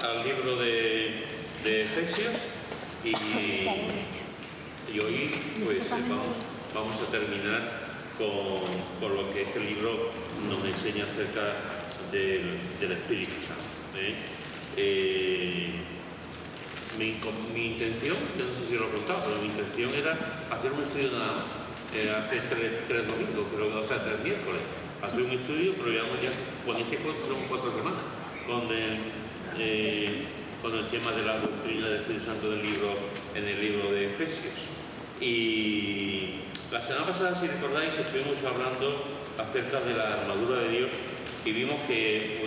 Al libro de Efesios y hoy pues vamos a terminar con lo que este libro nos enseña acerca del Espíritu Santo. Mi intención, yo no sé si lo he contado, pero mi intención era hacer un estudio hace tres domingos, o sea, 3 miércoles, hacer un estudio, pero llevamos ya, con este curso son 4 semanas, con el tema de la doctrina del Espíritu Santo en el libro de Efesios. Y la semana pasada, si recordáis, estuvimos hablando acerca de la armadura de Dios y vimos que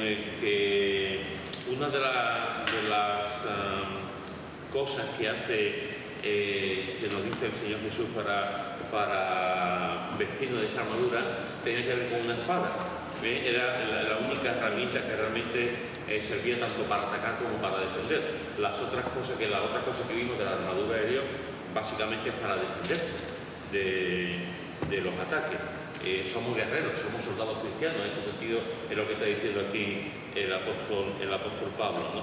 una de las cosas que hace, que nos dice el Señor Jesús para vestirnos de esa armadura, tenía que ver con una espada. Era la única herramienta que realmente servía tanto para atacar como para defender. La otra cosa que vimos de la armadura de Dios básicamente es para defenderse de los ataques. Somos guerreros, somos soldados cristianos. En este sentido es lo que está diciendo aquí el apóstol Pablo, ¿no?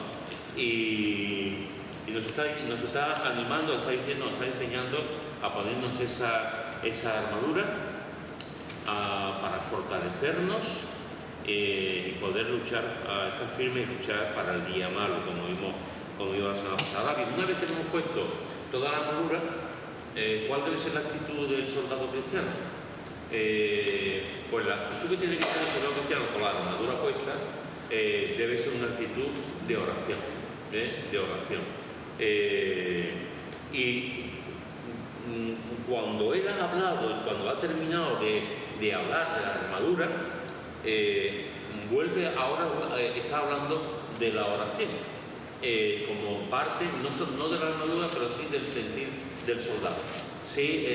Y nos está animando, nos está enseñando a ponernos esa armadura para fortalecernos y poder luchar, estar firmes y luchar para el día malo, como vimos la semana pasada. Bien, una vez que hemos puesto toda la armadura, ¿cuál debe ser la actitud del soldado cristiano? Pues la actitud que tiene que tener el soldado cristiano con la armadura puesta debe ser una actitud de oración. Y cuando él ha hablado y cuando ha terminado de hablar de la armadura, está hablando de la oración como parte, no de la armadura, pero sí del sentir del soldado. Sí,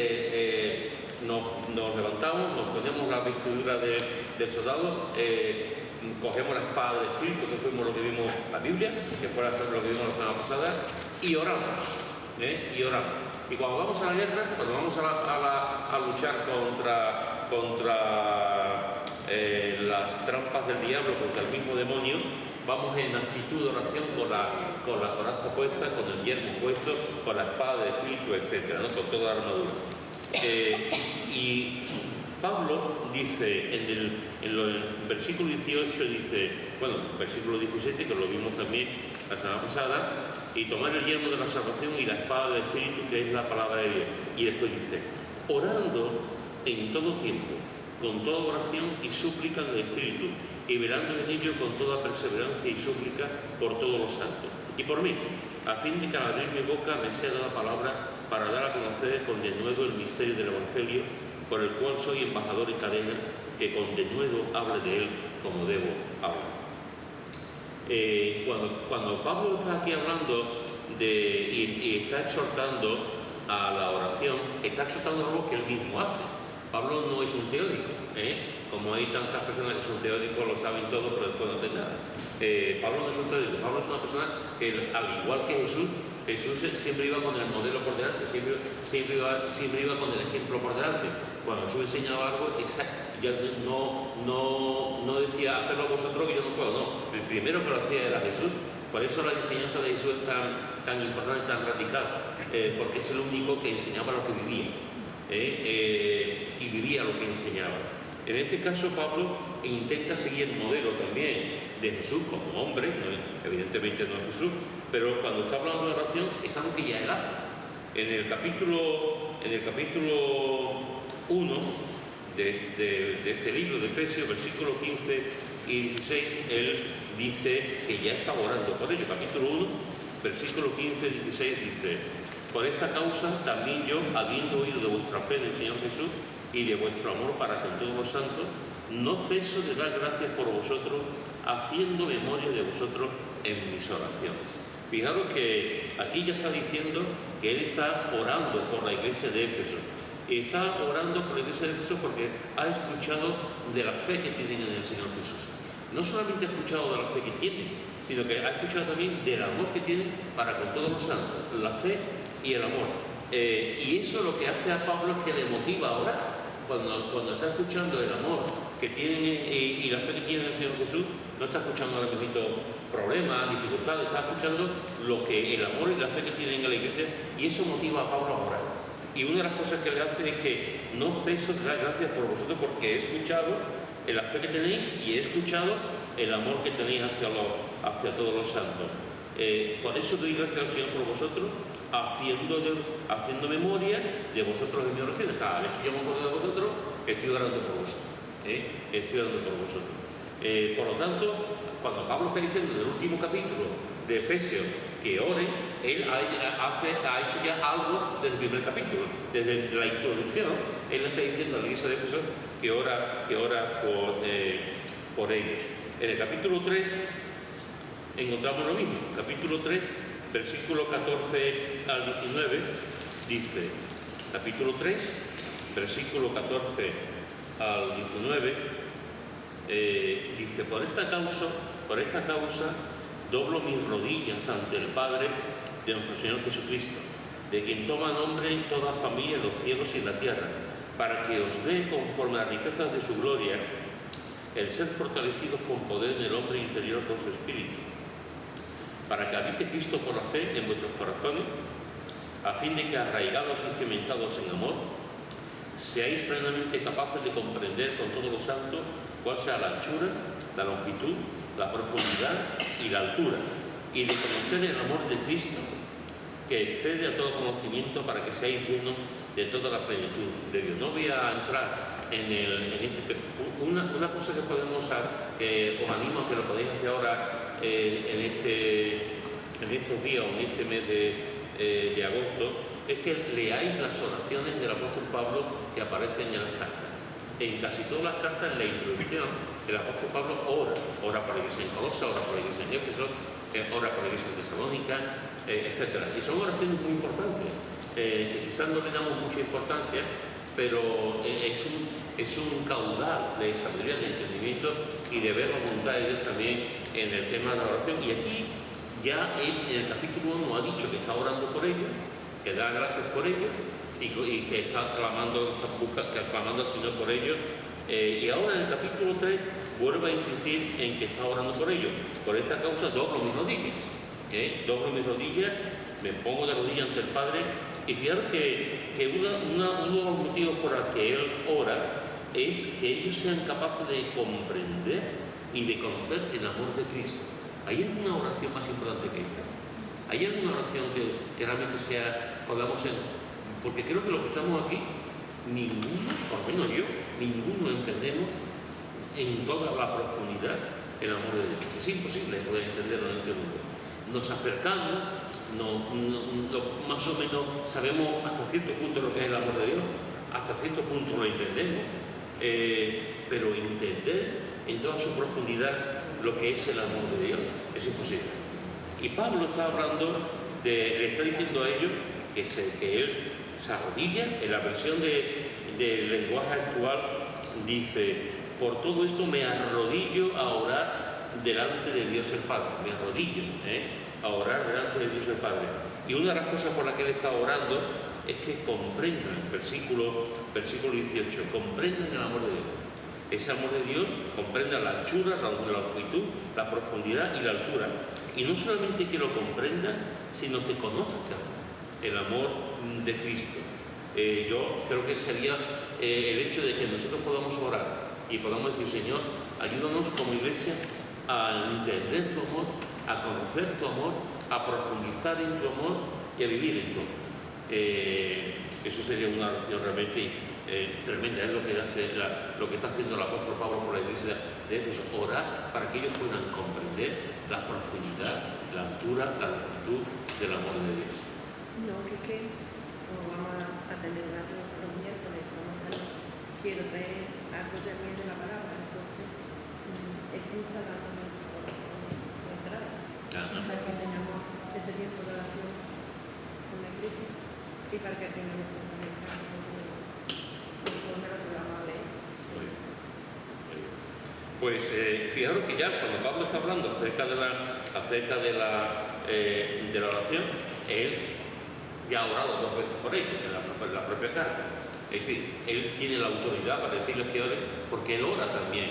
nos levantamos, nos ponemos la vestidura del soldado, cogemos la espada del Espíritu, que fuimos lo que vimos en la Biblia, que fue lo que vimos la semana pasada, y oramos. Y cuando vamos a la guerra, cuando vamos a luchar contra las trampas del diablo, contra el mismo demonio, vamos en actitud de oración con la coraza puesta, con el yelmo puesto, con la espada del Espíritu, etc., ¿no? Con toda la armadura. Y Pablo dice en el versículo 18, versículo 17, que lo vimos también la semana pasada, y tomar el yelmo de la salvación y la espada del Espíritu, que es la palabra de Dios. Y después dice, orando en todo tiempo, con toda oración y súplica del Espíritu, y velando en ello con toda perseverancia y súplica por todos los santos. Y por mí, a fin de que al abrir mi boca me sea dada palabra para dar a conocer con denuedo el misterio del Evangelio, por el cual soy embajador en cadena, que con denuedo hable de él como debo hablar. Cuando Pablo está aquí hablando y está exhortando a la oración, está exhortando algo que él mismo hace. Pablo no es un teórico, como hay tantas personas que son teóricos, lo saben todo, pero después no hacen nada. Pablo no es un teórico, Pablo es una persona que, al igual que Jesús siempre iba con el modelo por delante, siempre iba con el ejemplo por delante. Cuando Jesús enseñaba algo, ya no decía hacerlo vosotros que yo no puedo, no. El primero que lo hacía era Jesús. Por eso la enseñanza de Jesús es tan importante, tan radical, porque es el único que enseñaba lo que vivía. Y vivía lo que enseñaba. En este caso Pablo intenta seguir el modelo también de Jesús como hombre, evidentemente no es Jesús, pero cuando está hablando de oración es algo que ya él hace. En el capítulo 1 de este libro de Efesios, versículos 15 y 16, él dice que ya está orando por ello. Capítulo 1, versículo 15 y 16 dice: por esta causa también yo, habiendo oído de vuestra fe en el Señor Jesús y de vuestro amor para con todos los santos, no ceso de dar gracias por vosotros, haciendo memoria de vosotros en mis oraciones. Fijaros que aquí ya está diciendo que él está orando por la iglesia de Éfeso. Y está orando por la iglesia de Éfeso porque ha escuchado de la fe que tienen en el Señor Jesús. No solamente ha escuchado de la fe que tienen, sino que ha escuchado también del amor que tienen para con todos los santos, la fe y el amor. Y eso lo que hace a Pablo es que le motiva a orar. Cuando está escuchando el amor que tienen y la fe que tienen en el Señor Jesús, no está escuchando ahora mismo problemas, dificultades, está escuchando lo que el amor y la fe que tienen en la iglesia, y eso motiva a Pablo a orar. Y una de las cosas que le hace es que no ceso de dar gracias por vosotros, porque he escuchado la fe que tenéis y he escuchado el amor que tenéis hacia todos los santos. Por eso doy gracias al Señor por vosotros, haciendo memoria de vosotros en mi oración. Cada vez que yo me acuerdo de vosotros, estoy orando por vosotros. Estoy orando por vosotros. Por lo tanto, cuando Pablo está diciendo en el último capítulo de Efesios que oren, él ha hecho ya algo desde el primer capítulo. Desde la introducción, él está diciendo a la iglesia de Efesios que ora por ellos. En el capítulo 3 encontramos lo mismo. Capítulo 3, versículo 14 al 19, dice, capítulo 3, versículo 14 al 19, dice, por esta causa doblo mis rodillas ante el Padre de nuestro Señor Jesucristo, de quien toma nombre en toda familia en los cielos y en la tierra, para que os dé, conforme a las riquezas de su gloria, el ser fortalecidos con poder en el hombre interior con su espíritu, para que habite Cristo por la fe en vuestros corazones, a fin de que, arraigados y cimentados en amor, seáis plenamente capaces de comprender con todos los santos cuál sea la anchura, la longitud, la profundidad y la altura, y de conocer el amor de Cristo, que excede a todo conocimiento, para que seáis llenos de toda la plenitud de Dios. No voy a entrar una cosa que podemos usar, que os animo a que lo podáis hacer ahora en estos días o en este mes de agosto, es que leáis las oraciones del apóstol Pablo que aparecen en las cartas. En casi todas las cartas, en la introducción, el apóstol Pablo ora por la iglesia en Colosa, ora por la iglesia en Éfeso, ora por la iglesia en Tesalónica, etc. Y son oraciones muy importantes, que quizás no le damos mucha importancia, pero es un caudal de sabiduría, de entendimiento y de ver la voluntad de Dios también en el tema de la oración. Y aquí ya en el capítulo 1 ha dicho que está orando por ellos, que da gracias por ellos y que está clamando al Señor por ellos. Y ahora en el capítulo 3 vuelve a insistir en que está orando por ellos. Por esta causa doblo mis rodillas. Doblo mis rodillas, me pongo de rodillas ante el Padre. Y fijaros que uno de los motivos por los que Él ora es que ellos sean capaces de comprender y de conocer el amor de Cristo. ¿Hay alguna oración más importante que esta? ¿Hay alguna oración que realmente podamos ser? Porque creo que los que estamos aquí, ninguno, por lo menos yo, ninguno entendemos en toda la profundidad el amor de Dios. Es imposible poder entenderlo en este mundo. Nos acercamos, más o menos sabemos hasta cierto punto lo que es el amor de Dios, hasta cierto punto lo entendemos, pero entender en toda su profundidad lo que es el amor de Dios es imposible. Y Pablo está hablando, le está diciendo a ellos que él se arrodilla. En la versión del lenguaje actual dice, por todo esto me arrodillo a orar delante de Dios el Padre. Me arrodillo a orar delante de Dios el Padre. Y una de las cosas por las que él está orando es que comprendan, versículo 18, comprendan el amor de Dios. Ese amor de Dios comprenda la anchura, la longitud, la profundidad y la altura. Y no solamente que lo comprendan, sino que conozcan el amor de Cristo. Yo creo que sería el hecho de que nosotros podamos orar y podamos decir, Señor, ayúdanos como iglesia a entender tu amor, a conocer tu amor, a profundizar en tu amor y a vivir en tu amor. Eso sería una oración realmente tremenda. Es lo que está haciendo el apóstol Pablo por la iglesia de Éfeso, orar para que ellos puedan comprender la profundidad, la altura, la longitud del amor de Dios. No, que como vamos a tener una reunión los miércoles, quiero traer algo también de la palabra, entonces esto está dando entrada para que tengamos este tiempo de oración con la iglesia y para que tengamos conforme a lo que vamos a leer. Pues fijaros que ya cuando Pablo está hablando acerca de la oración, él ya ha orado 2 veces por ellos en la propia carta. Es decir, él tiene la autoridad para decirles que oren, porque él ora también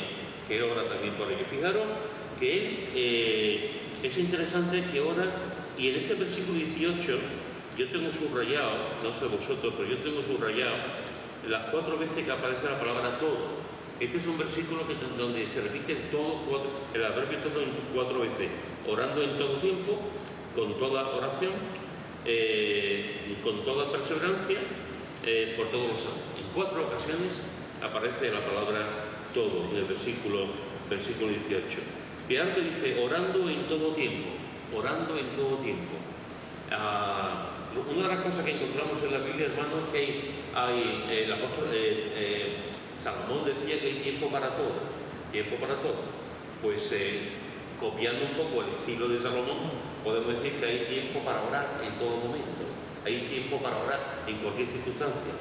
por ellos. Fijaros que él es interesante que ora, y en este versículo 18 yo tengo subrayado, no sé vosotros, pero yo tengo subrayado las 4 veces que aparece la palabra todo. Este es un versículo donde se repite el adverbio todo en 4 veces, orando en todo tiempo, con toda oración, con toda perseverancia, por todos los santos. En 4 ocasiones aparece la palabra todo en el versículo 18. Y antes dice orando en todo tiempo, orando en todo tiempo. Una de las cosas que encontramos en la Biblia, hermanos, es que el apóstol Salomón decía que hay tiempo para todo, tiempo para todo. Pues copiando un poco el estilo de Salomón, podemos decir que hay tiempo para orar en todo momento, hay tiempo para orar en cualquier circunstancia.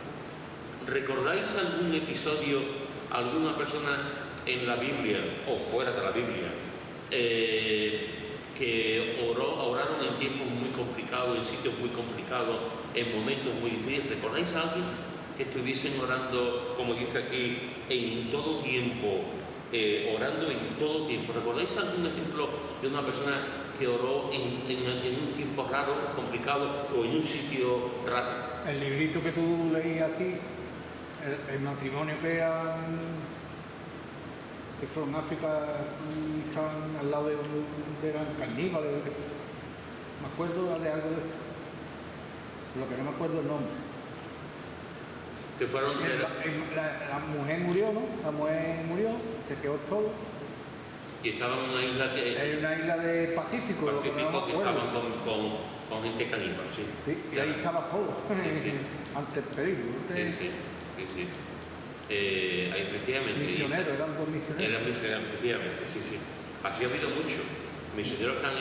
¿Recordáis algún episodio, alguna persona en la Biblia o fuera de la Biblia que oraron en tiempos muy complicados, en sitios muy complicados, en momentos muy difíciles? ¿Recordáis a alguien que estuviesen orando, como dice aquí, en todo tiempo, orando en todo tiempo? ¿Recordáis algún ejemplo de una persona que oró en un tiempo raro, complicado, o en un sitio raro? El librito que tú leías aquí, el matrimonio que fueron a África y estaban al lado de eran caníbales. Me acuerdo de algo de eso. Lo que no me acuerdo el nombre. Que fueron la mujer murió, ¿no? La mujer murió, se quedó solo. Y estaban en una isla En una isla del Pacífico, que no me estaban acuerdo. con gente caníbal, sí. Sí, y ahí estaba solo, Sí. ante el peligro. Sí. Efectivamente. Misioneros, eran 2 misioneros. Eran misioneros, efectivamente, sí. Así ha habido muchos misioneros que han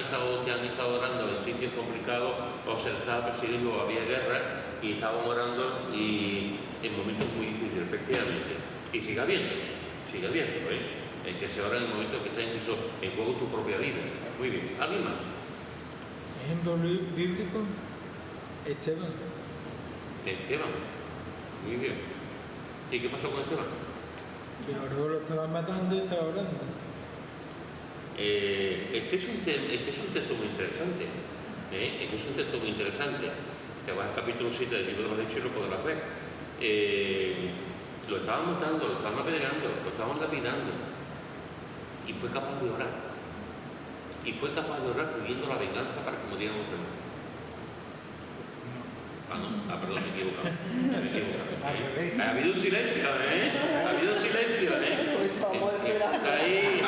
estado orando en sitios complicados, o se les estaba persiguiendo, o había guerra, y estaban orando y en momentos muy difíciles, efectivamente. Y sigue habiendo, en que se ora en el momento que está incluso en juego tu propia vida. Muy bien. ¿Alguien más? Ejemplo bíblico, Esteban. Muy bien. ¿Y qué pasó con Esteban? Que ahora lo estaban matando y estaba orando. Este es un texto muy interesante. Este es un texto muy interesante. Te vas al capítulo 7 del libro de los Hechos y lo podrás ver. Lo estaban matando, lo estaban apedreando, lo estaban lapidando. Y fue capaz de orar. Pidiendo la venganza para que murieran los demás. Perdón, me he equivocado. Ha habido un silencio, Ahí.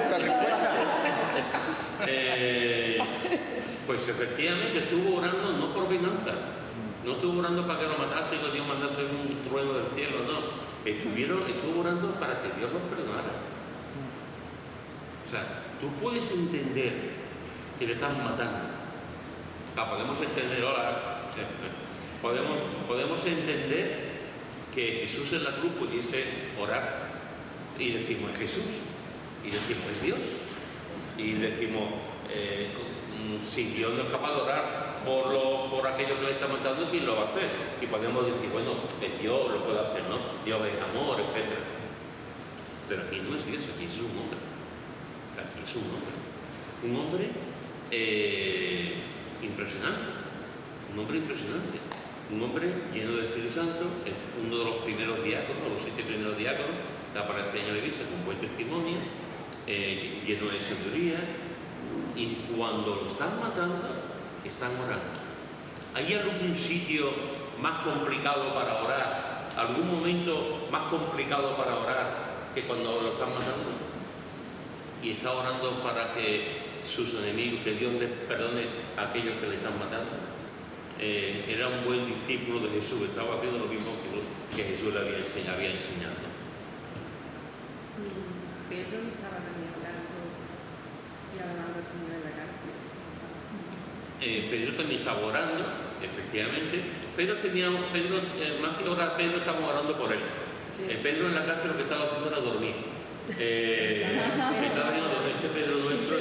La respuesta. Pues efectivamente estuvo orando no por venganza, no estuvo orando para que lo matase y que Dios mandase un trueno del cielo, no. Estuvo orando para que Dios los perdonara. O sea, tú puedes entender que le están matando. Podemos entender, podemos entender que Jesús en la cruz pudiese orar y decimos es Jesús, y decimos es Dios, y decimos si Dios no es capaz de orar por aquello que le está matando, ¿quién lo va a hacer? Y podemos decir, bueno, Dios lo puede hacer, ¿no? Dios es amor, etc. Pero aquí no es Dios, aquí es un hombre. Un hombre impresionante. Un hombre lleno del Espíritu Santo, uno de los primeros diáconos, los 7 primeros diáconos, que aparecen en la iglesia con buen testimonio, lleno de sabiduría, y cuando lo están matando, están orando. ¿Hay algún sitio más complicado para orar? ¿Algún momento más complicado para orar que cuando lo están matando? Y está orando para que sus enemigos, que Dios les perdone a aquellos que le están matando. Era un buen discípulo de Jesús, estaba haciendo lo mismo que Jesús le había enseñado. Pedro estaba también orando y hablando al Señor en la cárcel. Pedro también estaba orando, efectivamente. Más que orar, Pedro estaba orando por él. Sí. Pedro en la cárcel lo que estaba haciendo era dormir. Estaba haciendo dormir, este Pedro nuestro.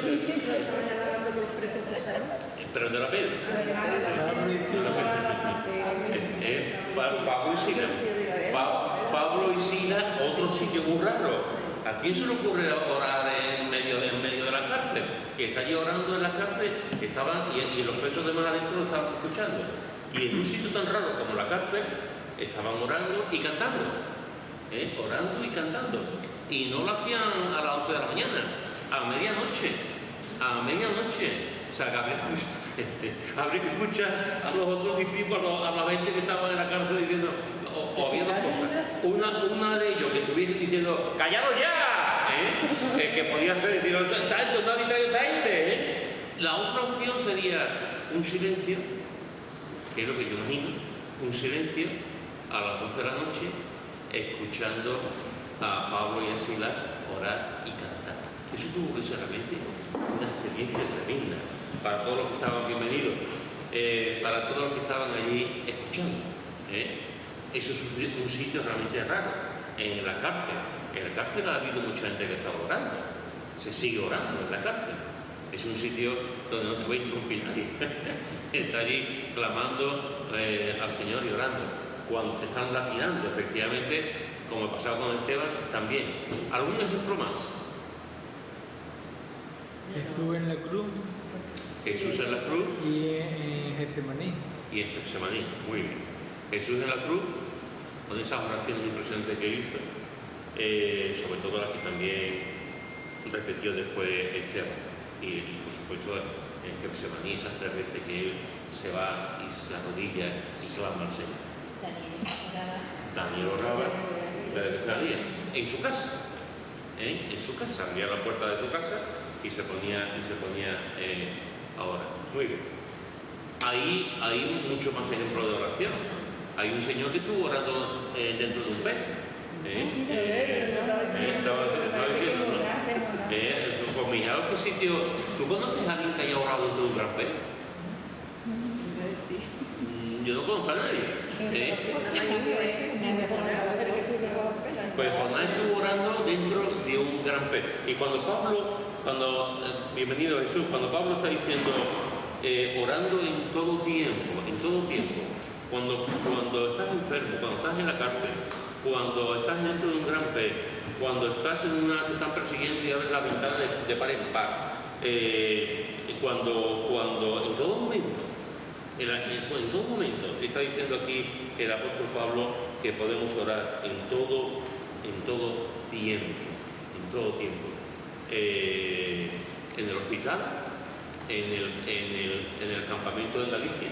Pero no era Pedro. Pablo y Sila. Otro sitio muy raro. ¿A quién se le ocurre orar en medio de la cárcel? Que está allí orando en la cárcel y los presos de más adentro lo estaban escuchando. Y en un sitio tan raro como la cárcel, estaban orando y cantando. Orando y cantando. Y no lo hacían a las 11 de la mañana, a medianoche. A medianoche. O sea, que habría que escuchar a los otros discípulos, a la gente que estaban en la cárcel diciendo, o había dos cosas. Una de ellos que estuviese diciendo, ¡callaros ya! Que podía ser decir, no habéis traído esta gente. La otra opción sería un silencio, que es lo que yo imagino, un silencio a las 12 de la noche, escuchando a Pablo y a Silas orar y cantar. Eso tuvo que ser realmente una experiencia tremenda para todos los que estaban bienvenidos, para todos los que estaban allí escuchando. Eso es un sitio realmente raro. En la cárcel ha habido mucha gente que está orando, se sigue orando en la cárcel. Es un sitio donde no te va a interrumpir nadie. Está allí clamando al Señor y orando. Cuando te están lapidando, efectivamente, como pasaba con Esteban, también. ¿Algún ejemplo más? Jesús en la cruz Jesús en la cruz y en Getsemaní. y en Getsemaní. Muy bien. Jesús en la cruz, con esas oraciones impresionantes que hizo, sobre todo las que también repitió después Esteban. Y por supuesto en Getsemaní, esas 3 veces que él se va y se arrodilla y clama al Señor. Daniel oraba desde que salía en su casa. En su casa, abría la puerta de su casa y se ponía a orar. Muy bien. Ahí hay mucho más ejemplos de oración. Hay un señor que estuvo orando dentro de un pez. Estaba diciendo, ¿no? Pues mira, ¿qué sitio? ¿Tú conoces a alguien que haya orado dentro de un gran pez? Yo no conozco a nadie. Pues Jonás estuvo orando dentro de un gran pez. Y bienvenido Jesús, cuando Pablo está diciendo orando en todo tiempo, cuando estás enfermo, cuando estás en la cárcel, cuando estás dentro de un gran pez, cuando estás te están persiguiendo y abres la ventana de par en par, cuando en todo momento, está diciendo aquí el apóstol Pablo que podemos orar en todo tiempo. En el hospital, en el campamento de Galicia,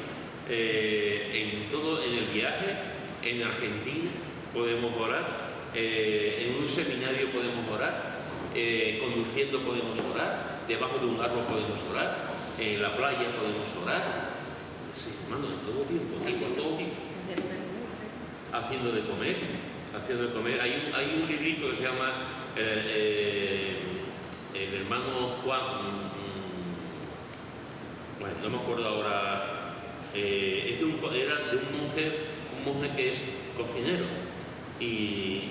en el viaje, en Argentina podemos orar, en un seminario podemos orar, conduciendo podemos orar, debajo de un árbol podemos orar, en la playa podemos orar. Sí, hermano, en todo tiempo, y por todo tiempo. Haciendo de comer. Hay un librito que se llama el hermano Juan, bueno, no me acuerdo ahora, era de un monje que es cocinero. Y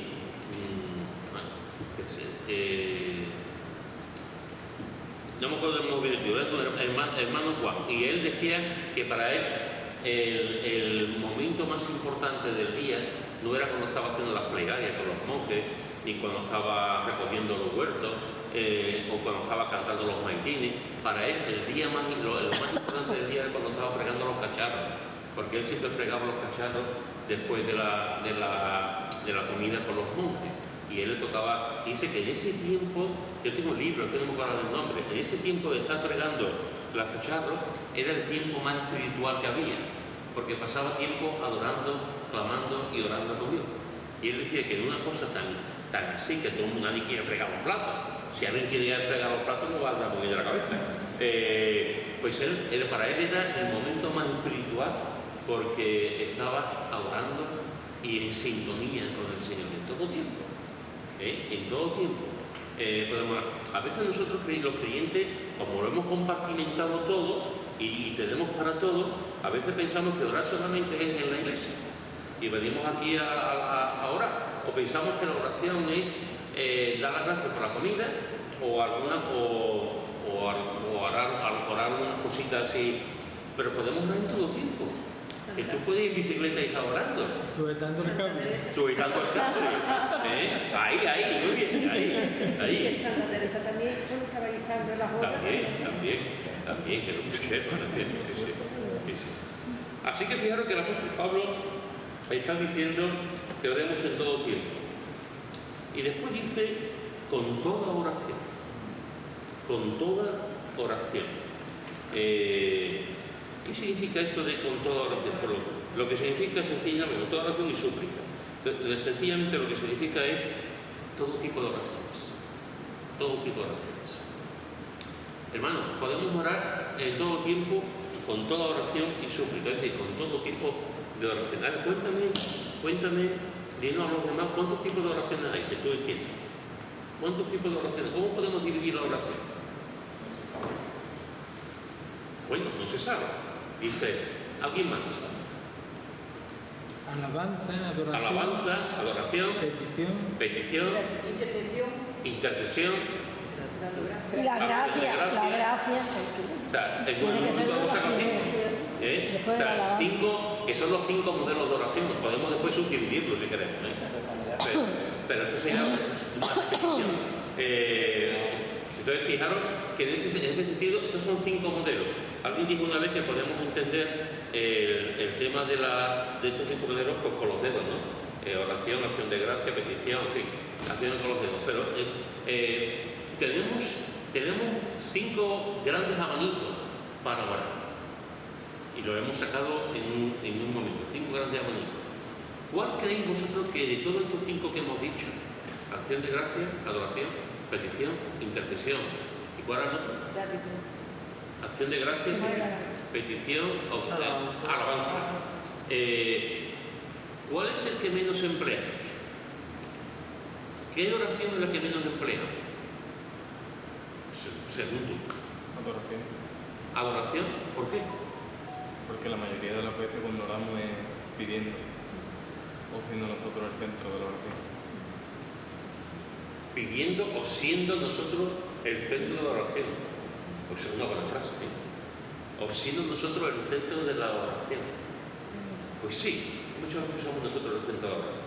no me acuerdo del nuevo director, era tu hermano Juan, y él decía que para él el momento más importante del día no era cuando estaba haciendo las plegarias con los monjes, ni cuando estaba recogiendo los huertos, o cuando estaba cantando los maitines. Para él lo más importante del día era cuando estaba fregando los cacharros, porque él siempre fregaba los cacharros después de la comida con los monjes. Y él le tocaba, dice que en ese tiempo, yo tengo un libro, que no me acuerdo del nombre, en ese tiempo de estar fregando los cacharros era el tiempo más espiritual que había, porque pasaba tiempo adorando, clamando y orando con Dios. Y él decía que en una cosa tan así, que nadie quiere fregar los platos. Si alguien quiere fregar los platos, no va a dar la comida a la cabeza. Pues para él era el momento más espiritual, porque estaba adorando y en sintonía con el Señor en todo tiempo. En todo tiempo. A veces nosotros, los creyentes, como lo hemos compartimentado todo y tenemos para todo, a veces pensamos que orar solamente es en la iglesia y venimos aquí a orar, o pensamos que la oración es dar las gracias por la comida o orar algunas cositas así, pero podemos orar en todo tiempo. Que tú puedes ir en bicicleta y estar orando, Sujetando el cable. sujetando el cable. Ahí, muy bien, ahí. Santa Teresa también, cuando estaba guisando las horas. También, que lo sepa, también, sí. Así que fijaros que el apóstol Pablo está diciendo que oremos en todo tiempo. Y después dice, con toda oración. Con toda oración. ¿Qué significa esto de con toda oración? Por lo que significa sencillamente, con toda oración y súplica. Sencillamente lo que significa es todo tipo de oraciones. Todo tipo de oraciones. Hermanos, podemos orar en todo tiempo con toda oración y súplica, es decir, con todo tipo de oraciones. A ver, cuéntame, dinos a los demás cuántos tipos de oraciones hay que tú entiendas. ¿Cuántos tipos de oraciones? ¿Cómo podemos dividir la oración? Bueno, no se sabe. Dice, ¿alguien más? Alabanza, adoración, petición, intercesión. Y la gracia. O sea, en un momento vamos a sacar 5. O sea, 5, que son los 5 modelos de oración. Podemos después subdividirlos si queremos. Pero eso sería una petición. Entonces, fijaros que en este sentido, estos son 5 modelos. Alguien dijo una vez que podemos entender el tema de estos 5 modelos pues, con los dedos, ¿no? Oración, acción de gracia, petición, en fin, acción con los dedos. Pero tenemos 5 grandes abanicos para orar. Y lo hemos sacado en un momento, 5 grandes abanicos. ¿Cuál creéis vosotros que de todos estos 5 que hemos dicho, acción de gracia, adoración, petición, intercesión, ¿y cuál era el otro? Acción de gracia, petición, alabanza. ¿Cuál es el que menos empleamos? ¿Qué oración es la que menos empleamos? Segundo. ¿Adoración? ¿Por qué? Porque la mayoría de las veces cuando oramos es pidiendo o siendo nosotros el centro de la oración. Pidiendo o siendo nosotros el centro de la oración. Pues es una buena frase, ¿eh? O siendo nosotros el centro de la oración. Pues sí, muchas veces somos nosotros el centro de la oración.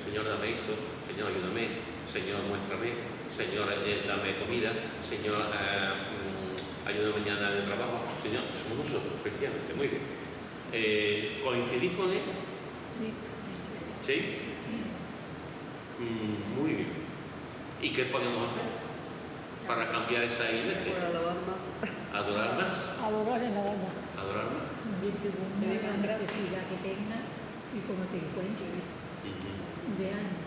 Señor, dame esto, Señor, ayúdame, Señor, muéstrame, Señor, dame comida, Señor, ayúdame mañana de trabajo. Señor, somos nosotros, efectivamente, muy bien. ¿Coincidís con él? ¿Sí? Muy bien. ¿Y qué podemos hacer para cambiar esa iglesia? Adorar más. Adorar en la banda. Adorar más. Según la necesidad que tenga y cómo te encuentres de ánimo.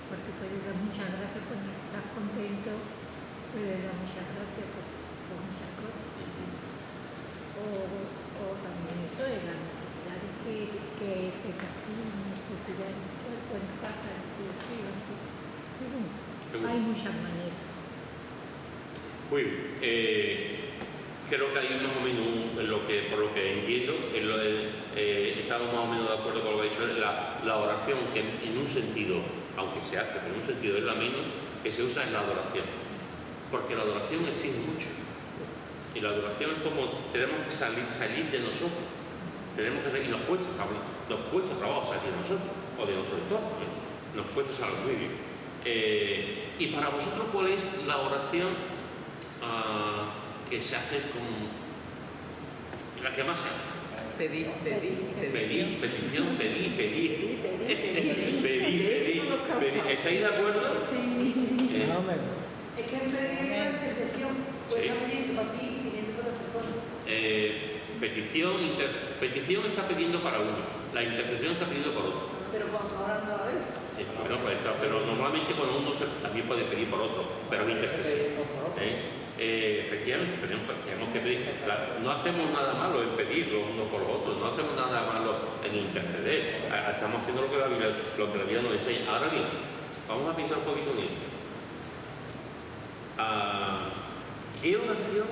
Porque puedes dar muchas gracias cuando estás contento, puedes dar muchas gracias por muchas cosas. O también eso de las necesidades que tengas tú, necesidades en tu cuerpo, en casa, en tu vestido, hay muchas maneras. Muy bien. Creo que hay más o menos, por lo que entiendo, estamos más o menos de acuerdo con lo que ha dicho, la oración, que en un sentido, aunque se hace, pero en un sentido es la menos, que se usa en la adoración. Porque la adoración exige mucho. Y la adoración es como, tenemos que salir de nosotros. Tenemos que salir, y nos cuesta trabajo salir de nosotros, o de nuestro entorno. Nos cuesta salir muy bien. Y para vosotros, ¿cuál es la oración que se hace con la que más se hace? Pedir. Petición, pedir. ¿Estáis de acuerdo? Es que en pedir es la intercesión, pues está pidiendo para ti y pidiendo para otras personas. Petición está pidiendo para uno, la intercesión está pidiendo por otro. Pero cuando está orando a la vez. Pero normalmente cuando uno también puede pedir por otro, pero es intercesión. Efectivamente, tenemos que pedir. No hacemos nada malo en pedir los unos por los otros, no hacemos nada malo en interceder. Estamos haciendo lo que la Biblia nos enseña. Ahora bien, vamos a pensar un poquito en esto. ¿Qué oración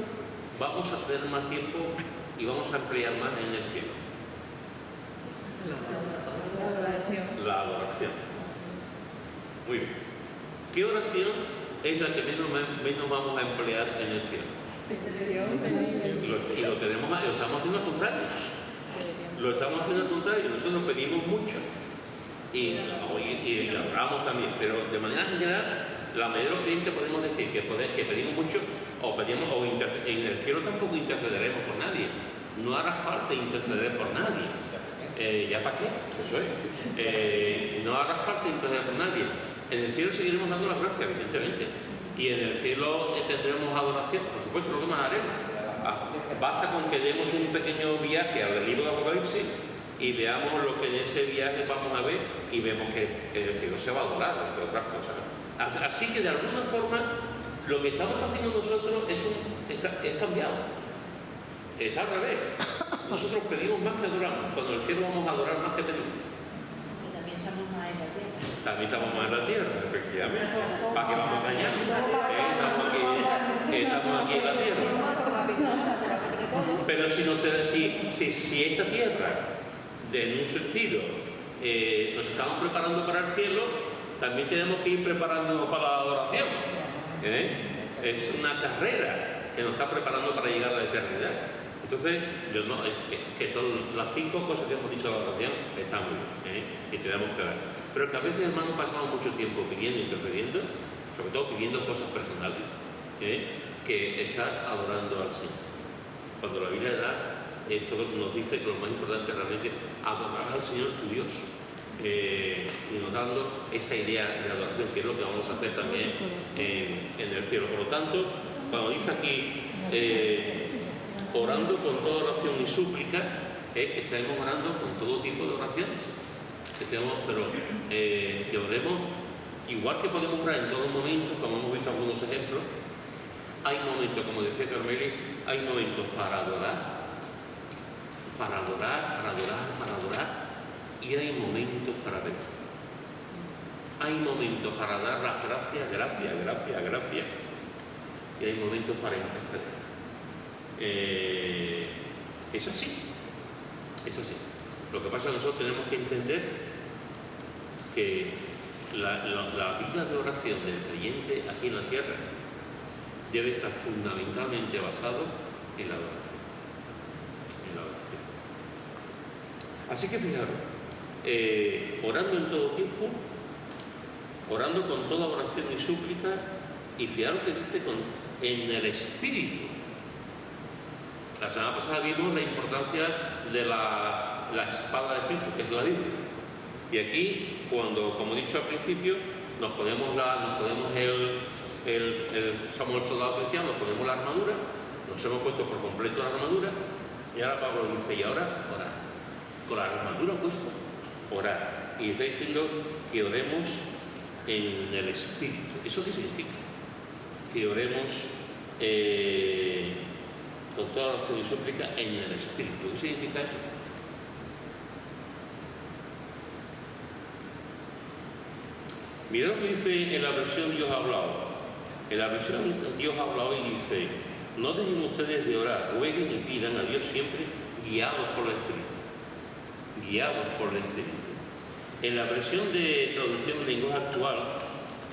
vamos a tener más tiempo y vamos a emplear más energía? La adoración. Muy bien. ¿Qué oración es la que menos vamos a emplear energía? Y lo estamos haciendo al contrario. Lo estamos haciendo al contrario, nosotros pedimos mucho y adoramos también, pero de manera general, la mayoría de los creyentes podemos decir que pedimos mucho en el cielo tampoco intercederemos por nadie. No hará falta interceder por nadie. ¿Ya para qué? Eso es. No hará falta interceder por nadie. En el cielo seguiremos dando las gracias, evidentemente. Y en el cielo tendremos adoración, por supuesto, lo que más haremos. Basta con que demos un pequeño viaje al libro de Apocalipsis y veamos lo que en ese viaje vamos a ver y vemos que el cielo se va a adorar, entre otras cosas. Así que de alguna forma lo que estamos haciendo nosotros es cambiado. Está al revés. Nosotros pedimos más que adoramos. Cuando en el cielo vamos a adorar más que pedimos. Y también estamos más en la tierra. También estamos más en la tierra, efectivamente. ¿Para qué vamos a engañarnos? Estamos aquí en la tierra. Pero si esta tierra, en un sentido, nos estamos preparando para el cielo, también tenemos que ir preparándonos para la adoración. Es una carrera que nos está preparando para llegar a la eternidad. Entonces, las 5 cosas que hemos dicho de la oración están muy bien, y tenemos que dar. Pero que a veces, hermanos, pasamos mucho tiempo pidiendo y intercediendo, sobre todo pidiendo cosas personales, que estar adorando al Señor. Cuando la Biblia nos dice que lo más importante realmente es adorar al Señor tu Dios, y nos dando esa idea de adoración, que es lo que vamos a hacer también en el cielo. Por lo tanto, cuando dice aquí orando con toda oración y súplica, es que estemos orando con todo tipo de oraciones, que oremos igual que podemos orar en todo momento, como hemos visto algunos ejemplos. Hay momentos, como decía Carmeli, hay momentos para adorar, y hay momentos para ver. Hay momentos para dar las gracias, y hay momentos para interceder. Es así. Lo que pasa es que nosotros tenemos que entender que la vida de oración del creyente aquí en la tierra debe estar fundamentalmente basado en la adoración. Así que fijaros, orando en todo tiempo, orando con toda oración y súplica, y fijaros que dice en el Espíritu. La semana pasada vimos la importancia de la espada del Espíritu, que es la Biblia. Y aquí, como he dicho al principio, somos el soldado cristiano, nos ponemos la armadura, nos hemos puesto por completo la armadura, y ahora Pablo dice, y ahora orar. Con la armadura puesta, orar. Y está diciendo que oremos en el Espíritu. ¿Eso qué significa? Que oremos con toda oración y súplica en el Espíritu. ¿Qué significa eso? Mirad lo que dice en la versión Dios ha hablado. En la versión Dios ha hablado y dice, no dejen ustedes de orar, rueguen y pidan a Dios siempre guiados por el Espíritu. En la versión de traducción en lenguaje actual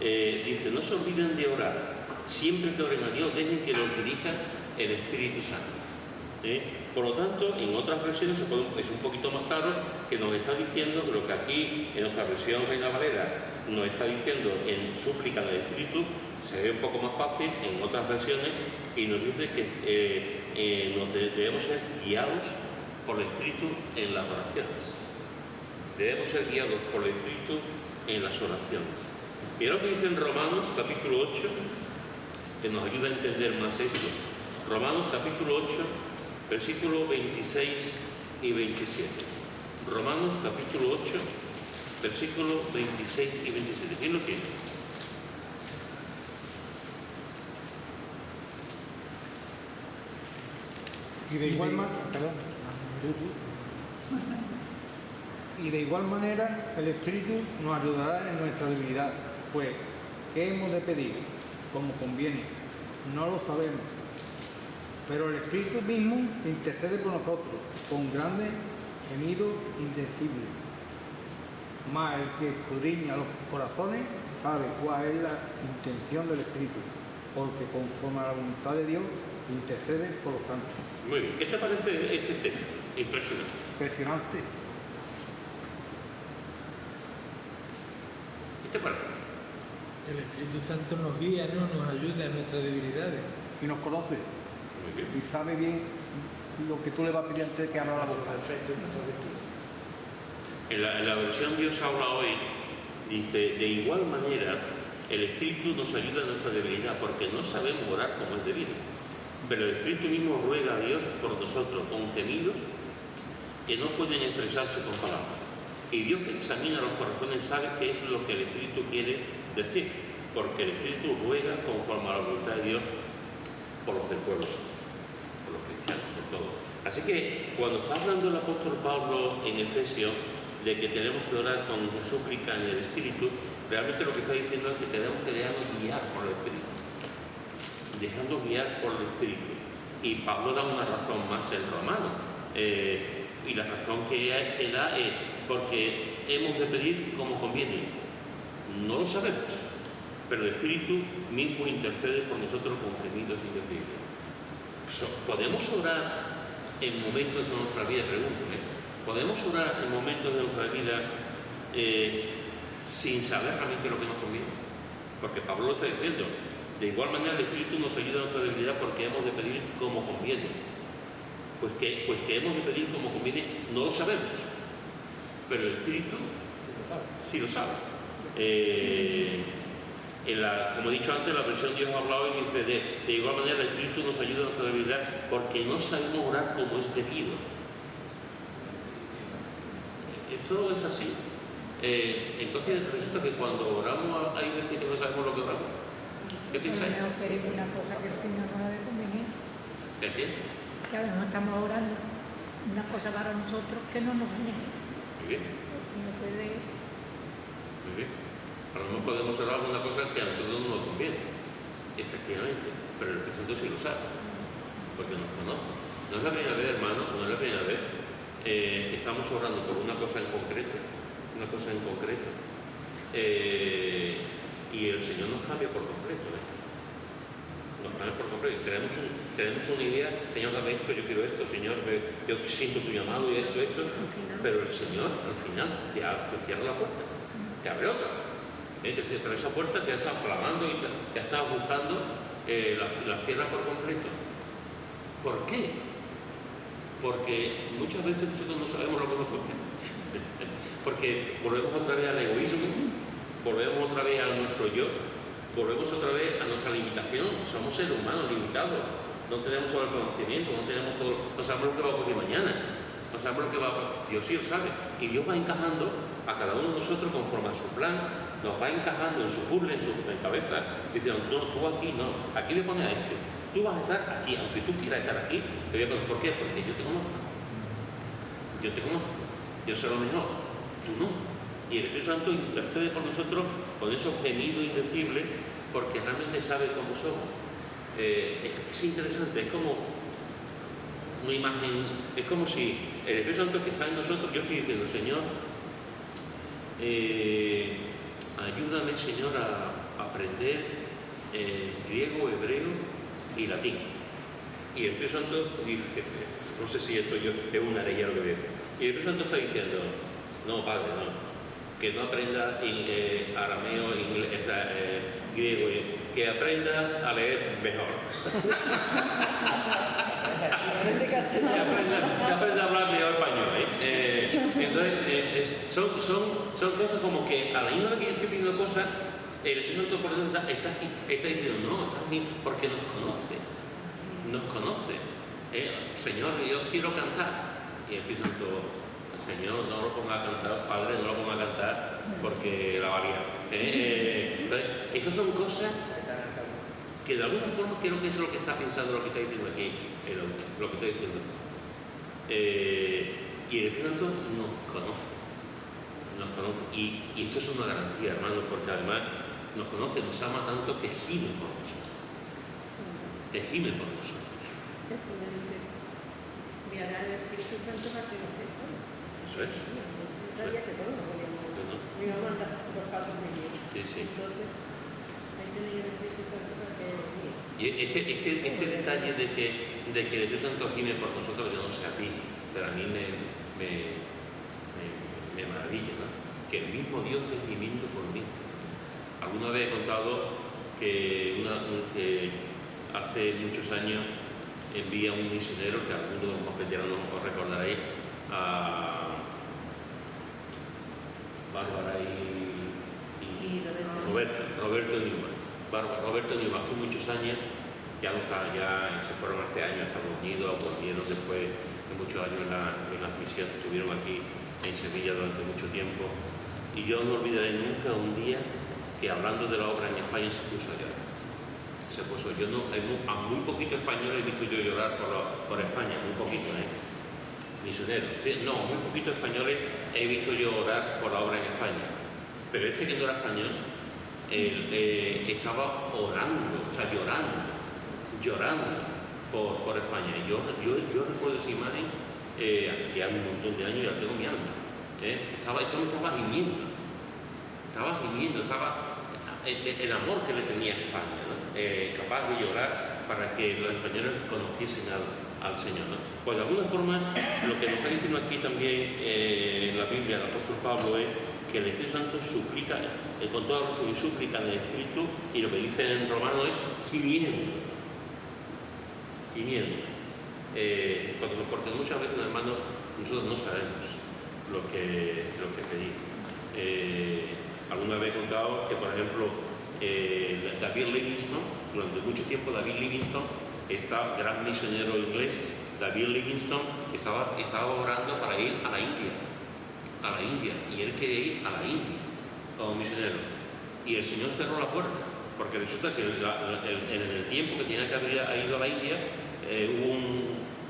dice, no se olviden de orar, siempre que oren a Dios, dejen que los dirija el Espíritu Santo. Por lo tanto, en otras versiones es un poquito más claro, que nos está diciendo que lo que aquí en nuestra versión Reina Valera nos está diciendo en súplica del Espíritu, se ve un poco más fácil en otras versiones, y nos dice que debemos ser guiados por el Espíritu en las oraciones. Debemos ser guiados por el Espíritu en las oraciones. Mira lo que dice en Romanos capítulo 8, que nos ayuda a entender más esto. Romanos capítulo 8, versículos 26 y 27. Romanos capítulo 8, versículos 26 y 27. ¿Quién lo tiene? Y de igual manera el Espíritu nos ayudará en nuestra debilidad, pues ¿qué hemos de pedir? Como conviene, no lo sabemos, pero el Espíritu mismo intercede por nosotros con grandes gemidos indecibles. Mas el que escudriña los corazones sabe cuál es la intención del Espíritu, porque conforme a la voluntad de Dios intercede por los santos. Muy bien, ¿qué te parece este texto? Impresionante. Impresionante. ¿Qué te parece? El Espíritu Santo nos guía, ¿no? Nos ayuda en nuestras debilidades. Y nos conoce Muy bien. y sabe bien lo que tú le vas a pedir antes de que abra la boca. En la versión Dios habla hoy, dice, de igual manera, el Espíritu nos ayuda en nuestra debilidad, porque no sabemos orar como es debido. Pero el Espíritu mismo ruega a Dios por nosotros con gemidos que no pueden expresarse con palabras. Y Dios que examina los corazones sabe qué es lo que el Espíritu quiere decir, porque el Espíritu ruega conforme a la voluntad de Dios por los del pueblo santo, por los cristianos, por todo. Así que cuando está hablando el apóstol Pablo en Efesios de que tenemos que orar con súplica en el Espíritu, realmente lo que está diciendo es que tenemos que dejarnos guiar por el Espíritu, dejando guiar por el Espíritu. Y Pablo da una razón más en Romano, y la razón que da es porque hemos de pedir como conviene. No lo sabemos, pero el Espíritu mismo intercede por nosotros con gemidos indecibles. ¿Podemos orar en momentos de nuestra vida? Pregúntame. ¿Podemos orar en momentos de nuestra vida sin saber realmente lo que nos conviene? Porque Pablo lo está diciendo. De igual manera el Espíritu nos ayuda en nuestra debilidad porque hemos de pedir como conviene. Pues que hemos de pedir como conviene, no lo sabemos. Pero el Espíritu sí lo sabe. Como he dicho antes, la versión Dios ha hablado y dice de igual manera el Espíritu nos ayuda en nuestra debilidad porque no sabemos orar como es debido. Esto es así. Entonces resulta que cuando oramos hay veces que no sabemos lo que oramos. ¿Qué pensáis? No queremos una cosa que el Señor no la ve conveniente. ¿Qué qué? Que a veces estamos orando una cosa para nosotros que no nos viene bien. Muy bien, No puede. muy bien. A lo mejor podemos orar una cosa que a nosotros no nos conviene, efectivamente, pero el Espíritu Santo sí lo sabe, porque nos conoce. No es la primera vez, hermano, no es la primera vez que estamos orando por una cosa en concreto, y el Señor nos cambia por completo, nos cambia por completo. Tenemos una idea, Señor, dame esto, yo quiero esto, Señor, yo siento tu llamado y esto, pero el Señor al final te cierra la puerta, te abre otra. Pero esa puerta que estás clamando y que estás buscando, la cierra por completo. ¿Por qué? Porque muchas veces nosotros no sabemos lo que nos conviene. Porque volvemos otra vez al egoísmo, volvemos otra vez a nuestro yo, volvemos otra vez a nuestra limitación. Somos seres humanos limitados, no tenemos todo el conocimiento, no sabemos lo que va a ocurrir mañana, no sabemos lo que va a ocurrir. Dios sí lo sabe, y Dios va encajando a cada uno de nosotros conforme a su plan, nos va encajando en su puzzle, en su cabeza, diciendo, no, tú aquí no, aquí le pones a este, tú vas a estar aquí, aunque tú quieras estar aquí, te voy a poner. ¿Por qué? Porque yo te conozco, yo sé lo mejor, tú no. Y el Espíritu Santo intercede por nosotros con esos gemidos indecibles, porque realmente sabe cómo somos. Es interesante, es como una imagen, es como si el Espíritu Santo que está en nosotros, yo estoy diciendo, Señor, ayúdame, Señor, a aprender griego, hebreo y latín. Y el Espíritu Santo dice, no sé si esto es una herejía lo que voy a decir, y el Espíritu Santo está diciendo, no, Padre, no, que no aprenda arameo, inglés, griego, que aprenda a leer mejor. que aprenda a hablar mejor español. Entonces, son cosas como que a la misma vez que yo estoy pidiendo cosas, el Espíritu por eso está diciendo, no, está aquí porque nos conoce. Señor, yo quiero cantar. Y el Espíritu Santo, Señor, no lo ponga a cantar, Padre, no lo ponga a cantar porque la valía. Esas son cosas que de alguna forma creo que eso es lo que está pensando, lo que está diciendo aquí, lo que está diciendo. Y el Espíritu Santo nos conoce. Y esto es una garantía, hermanos, porque además nos conoce, nos ama tanto que gime por nosotros. Eso me dice, me hará el Espíritu Santo para que nos dé todo. Eso es. Yo sabía que todos nos podíamos. Me iba a mandar 2 pasos de guía. Sí. Entonces, hay que tiene que decir tanto para que Y este detalle de que el Espíritu Santo gime por nosotros, yo no sé a ti, pero a mí me maravilla, ¿no? Que el mismo Dios esté gimiendo por mí. Alguna vez he contado que hace muchos años envía un misionero, que algunos de los más veteranos os recordaréis, a Bárbara y Roberto Newman. Roberto Newman hace muchos años, ya no está, ya se fueron hace años a Estados Unidos, volvieron después de muchos años en las misiones, estuvieron aquí en Sevilla durante mucho tiempo, y yo no olvidaré nunca un día que hablando de la obra en España se puso a llorar. A muy poquitos españoles he visto yo llorar por España, muy poquito, misioneros. ¿Sí? No, muy poquitos españoles he visto yo orar por la obra en España. Pero este que no era español, estaba orando, o sea, llorando por España. Y yo recuerdo esa imagen hace ya un montón de años y la tengo en mi alma. Estaba gimiendo, el amor que le tenía a España, ¿no? Capaz de llorar para que los españoles conociesen al Señor, ¿no? Pues de alguna forma lo que nos está diciendo aquí también en la Biblia el apóstol Pablo es que el Espíritu Santo suplica, con toda razón y súplica en el Espíritu, y lo que dice en Romano es gimiendo. Porque muchas veces, hermanos, nosotros no sabemos lo que pedimos. Alguna vez he contado que, por ejemplo, David Livingstone, durante mucho tiempo David Livingstone, este gran misionero inglés, David Livingstone, estaba orando para ir a la India, y él quería ir a la India como misionero. Y el Señor cerró la puerta, porque resulta que en el tiempo que tenía que haber ido a la India,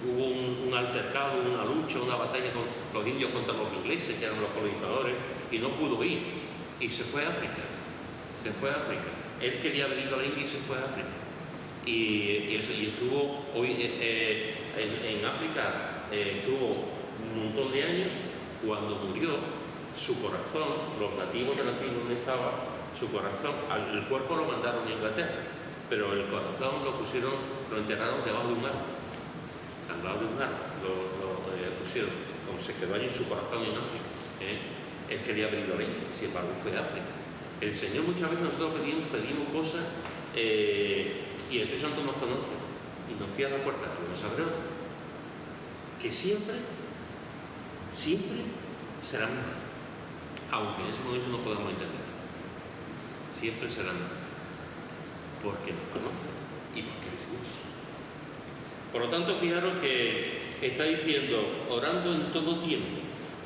hubo un altercado, una lucha, una batalla con los indios contra los ingleses, que eran los colonizadores, y no pudo ir, y se fue a África. Él quería haber ido a la India y se fue a África. Y estuvo en África, estuvo un montón de años. Cuando murió, su corazón, los nativos de la tribu donde estaba, su corazón, el cuerpo lo mandaron a Inglaterra, pero el corazón lo enterraron debajo de un árbol. Al lado de un árbol lo pusieron, como se quedó allí su corazón en África. Él quería abrirlo a la India, sin embargo fue a África. El Señor muchas veces nosotros pedimos cosas y el Espíritu Santo nos conoce y nos cierra la puerta, pero nos abre otra. Que siempre será mejor, aunque en ese momento no podamos entender. Siempre será mejor, porque nos conoce y porque es Dios. Por lo tanto, fijaros que está diciendo, orando en todo tiempo,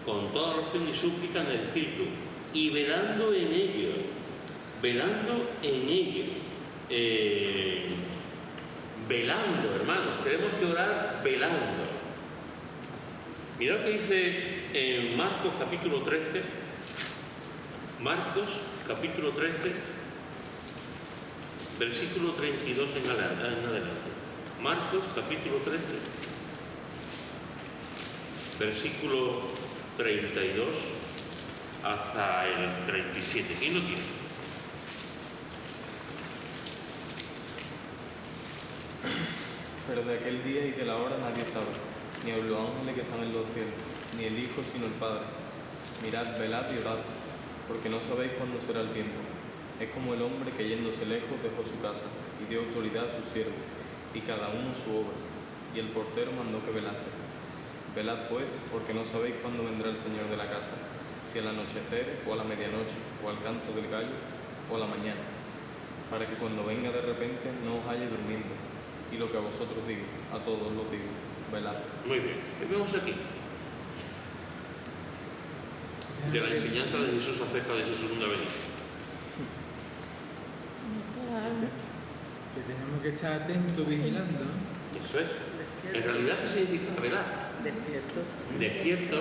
con toda oración y súplica en el Espíritu, y velando en ello. Velando, hermanos, tenemos que orar velando. Mirad lo que dice en Marcos capítulo 13, versículo 32 en adelante. Marcos capítulo 13, versículo 32 hasta el 37. ¿Quién lo tiene? Pero de aquel día y de la hora nadie sabe, ni los ángeles que están en los cielos, ni el Hijo sino el Padre. Mirad, velad y orad, porque no sabéis cuándo será el tiempo. Es como el hombre que yéndose lejos dejó su casa, y dio autoridad a sus siervos, y cada uno su obra. Y el portero mandó que velase. Velad pues, porque no sabéis cuándo vendrá el Señor de la casa, si al anochecer, o a la medianoche, o al canto del gallo, o a la mañana, para que cuando venga de repente no os halle durmiendo. Y lo que a vosotros digo, a todos los digo, velad. Muy bien, ¿qué vemos aquí? De la enseñanza de Jesús acerca de su segunda venida. Que tenemos que estar atentos, vigilando. Eso es. En realidad, ¿qué significa velar? Despierto,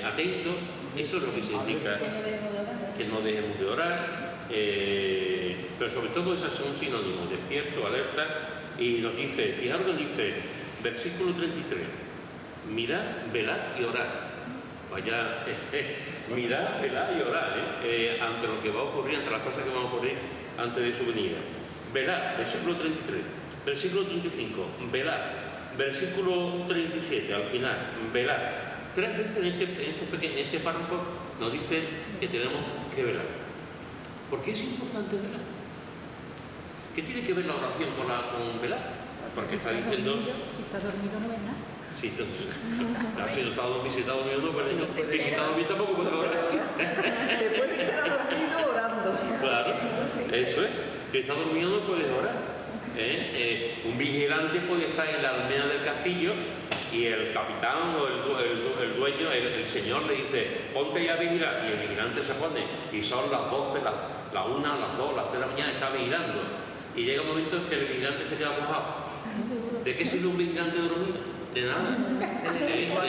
atento, eso es lo que significa que no dejemos de orar, pero sobre todo esas son sinónimos, despierto, alerta, y nos dice, fijaros que dice, versículo 33, mirad, velad y orad. Vaya, mirar, velar y orar, ante lo que va a ocurrir, ante las cosas que van a ocurrir antes de su venida. Velar, versículo 33, versículo 35, velar, versículo 37, al final, velar. 3 veces en este párrafo nos dice que tenemos que velar. ¿Por qué es importante velar? ¿Qué tiene que ver la oración con velar? Porque está diciendo... Si está dormido no ves nada. Si no está dormido, no, pero y si está dormido tampoco puede orar. Te puedes quedar dormido orando. Claro, eso es. Si está dormido no puedes orar. Un vigilante puede estar en la almena del castillo y el capitán o el dueño, el señor le dice, ponte ya a vigilar, y el vigilante se pone, y son las 12, la 1, las 2, las 3 de la mañana, está vigilando. Y llega un momento en que el vigilante se queda mojado. ¿De qué sirve un vigilante dormido? De nada, de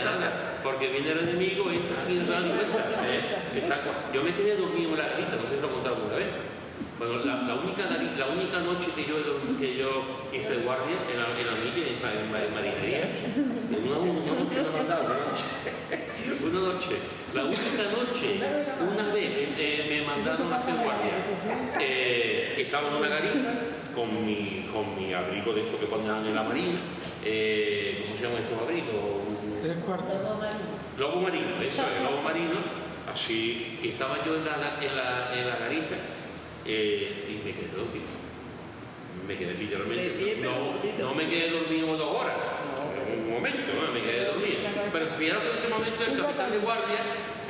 nada, porque viene el enemigo y entra aquí y no se da ni cuenta. Yo me quedé dormido en la garita, no sé si lo he contado alguna vez. Bueno, la única noche que yo hice guardia en la milla, en marinería, una noche me mandaron, una noche, la única noche, una vez me mandaron a hacer guardia. Estaba en una garita con mi abrigo de esto que ponían en la marina. ¿Cómo se llaman estos abrigos? 3/4. Lobo marino, eso es, lobo marino. Así, y estaba yo en la garita y me quedé dormido. Me quedé literalmente. No me quedé dormido 2 horas. Un momento, ¿no? Me quedé dormido. Pero fijaros que en ese momento el capitán de guardia,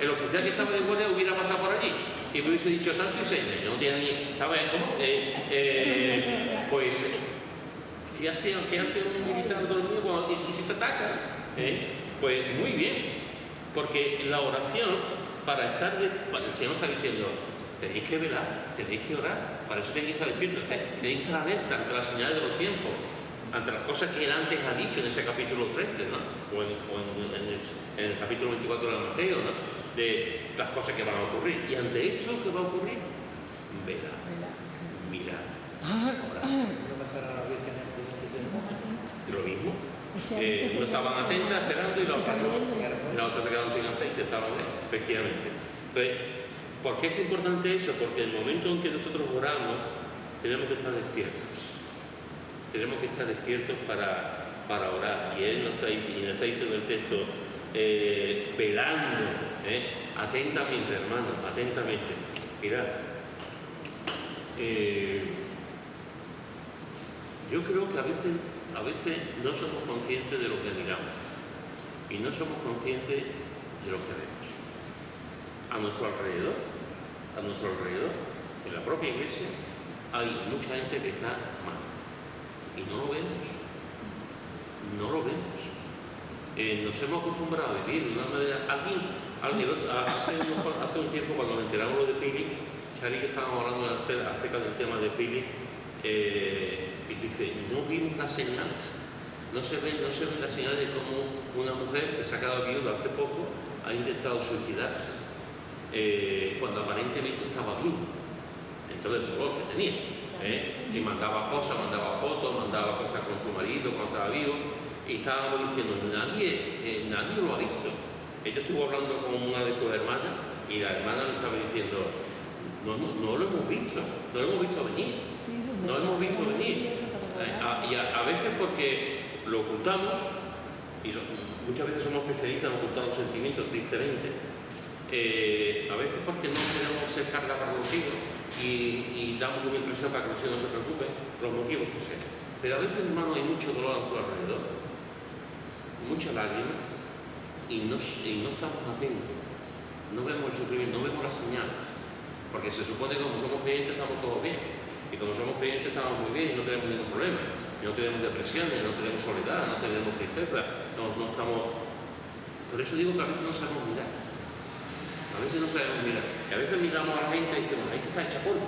el oficial que estaba de guardia, hubiera pasado por allí y me hubiese dicho santo y seña. Yo no tenía ni. Estaba como. Pues. ¿Qué hace un militar dormido y si te ataca? Pues muy bien, porque la oración, el Señor está diciendo, tenéis que velar, tenéis que orar, para eso tenéis que estar despiertos, tenéis que estar alerta ante las señales de los tiempos, ante las cosas que él antes ha dicho en ese capítulo 13, ¿no? o en el capítulo 24 de Mateo, ¿no? De las cosas que van a ocurrir. Y ante esto, ¿qué va a ocurrir? Velar, mirar, orar. Lo mismo. Unos estaban atentas, esperando, y la otra se quedaron sin aceite, estaban efectivamente. Entonces, ¿por qué es importante eso? Porque en el momento en que nosotros oramos, tenemos que estar despiertos. Tenemos que estar despiertos para orar. Y él nos está diciendo el texto, velando, atentamente, hermanos, atentamente. Mirad, yo creo que a veces no somos conscientes de lo que miramos y no somos conscientes de lo que vemos. A nuestro alrededor, en la propia iglesia, hay mucha gente que está mal y no lo vemos. Nos hemos acostumbrado a vivir de una manera. Hace un tiempo, cuando nos enteramos lo de Pili, Charly, que estábamos hablando acerca del tema de Pili, y dice, no vimos las señales, no se ven las señales de cómo una mujer que se ha quedado viuda hace poco ha intentado suicidarse cuando aparentemente estaba bien, entonces el dolor que tenía, y mandaba cosas, mandaba fotos, mandaba cosas con su marido cuando estaba vivo, y estábamos diciendo, nadie lo ha visto. Ella estuvo hablando con una de sus hermanas y la hermana le estaba diciendo, no lo hemos visto, no lo hemos visto venir. No hemos visto venir. Y a veces porque lo ocultamos, y muchas veces somos especialistas en ocultar los sentimientos, tristemente. A veces porque no queremos ser carga para los hijos y damos una impresión para que los hijos no se preocupen, los motivos que sean. Pero a veces, hermano, hay mucho dolor a nuestro alrededor, muchas lágrimas, y no estamos atentos. No vemos el sufrimiento, no vemos las señales. Porque se supone que como somos creyentes estamos todos bien. Y como somos creyentes estamos muy bien y no tenemos ningún problema. Y no tenemos depresiones, no tenemos soledad, no tenemos tristeza, no estamos... Por eso digo que a veces no sabemos mirar. A veces no sabemos mirar. Y a veces miramos a la gente y decimos, la gente está hecha polvo.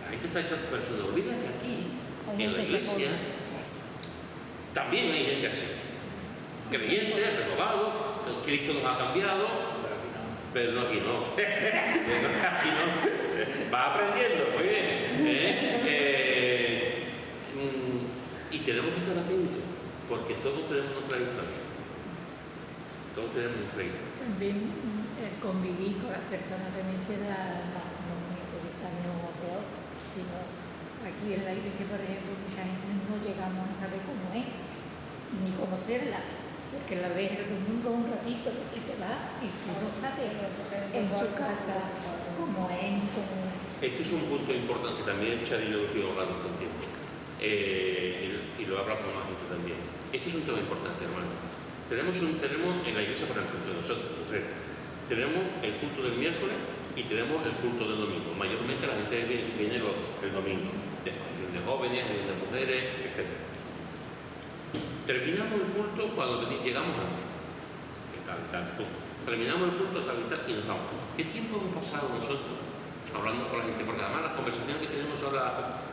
La gente está hecha... Pero se nos olvida que aquí, en la iglesia, también hay gente así. Creyentes, renovados, Cristo nos ha cambiado, pero no aquí no. Aquí no. Va aprendiendo, muy bien. Y tenemos que estar atentos, porque todos tenemos nuestra historia. Todos tenemos un crédito. También el convivir con las personas también te da no necesitas o peor, sino aquí en la iglesia, por ejemplo, mucha gente no llegamos a saber cómo es, ni conocerla, porque la ves el domingo un ratito y te vas y tú no sabes en tu casa cómo es, Este es un punto importante, también Chari lo estoy hablando hace un tiempo, y lo habla con más gente también. Este es un tema importante, hermano. Tenemos en la iglesia, por ejemplo, entre nosotros, tenemos el culto del miércoles y tenemos el culto del domingo. Mayormente la gente viene el domingo, de jóvenes, de mujeres, etc. Terminamos el culto cuando llegamos antes. Terminamos el culto tal y tal y nos vamos. ¿Qué tiempo hemos pasado nosotros hablando con la gente? Porque además las conversaciones que tenemos son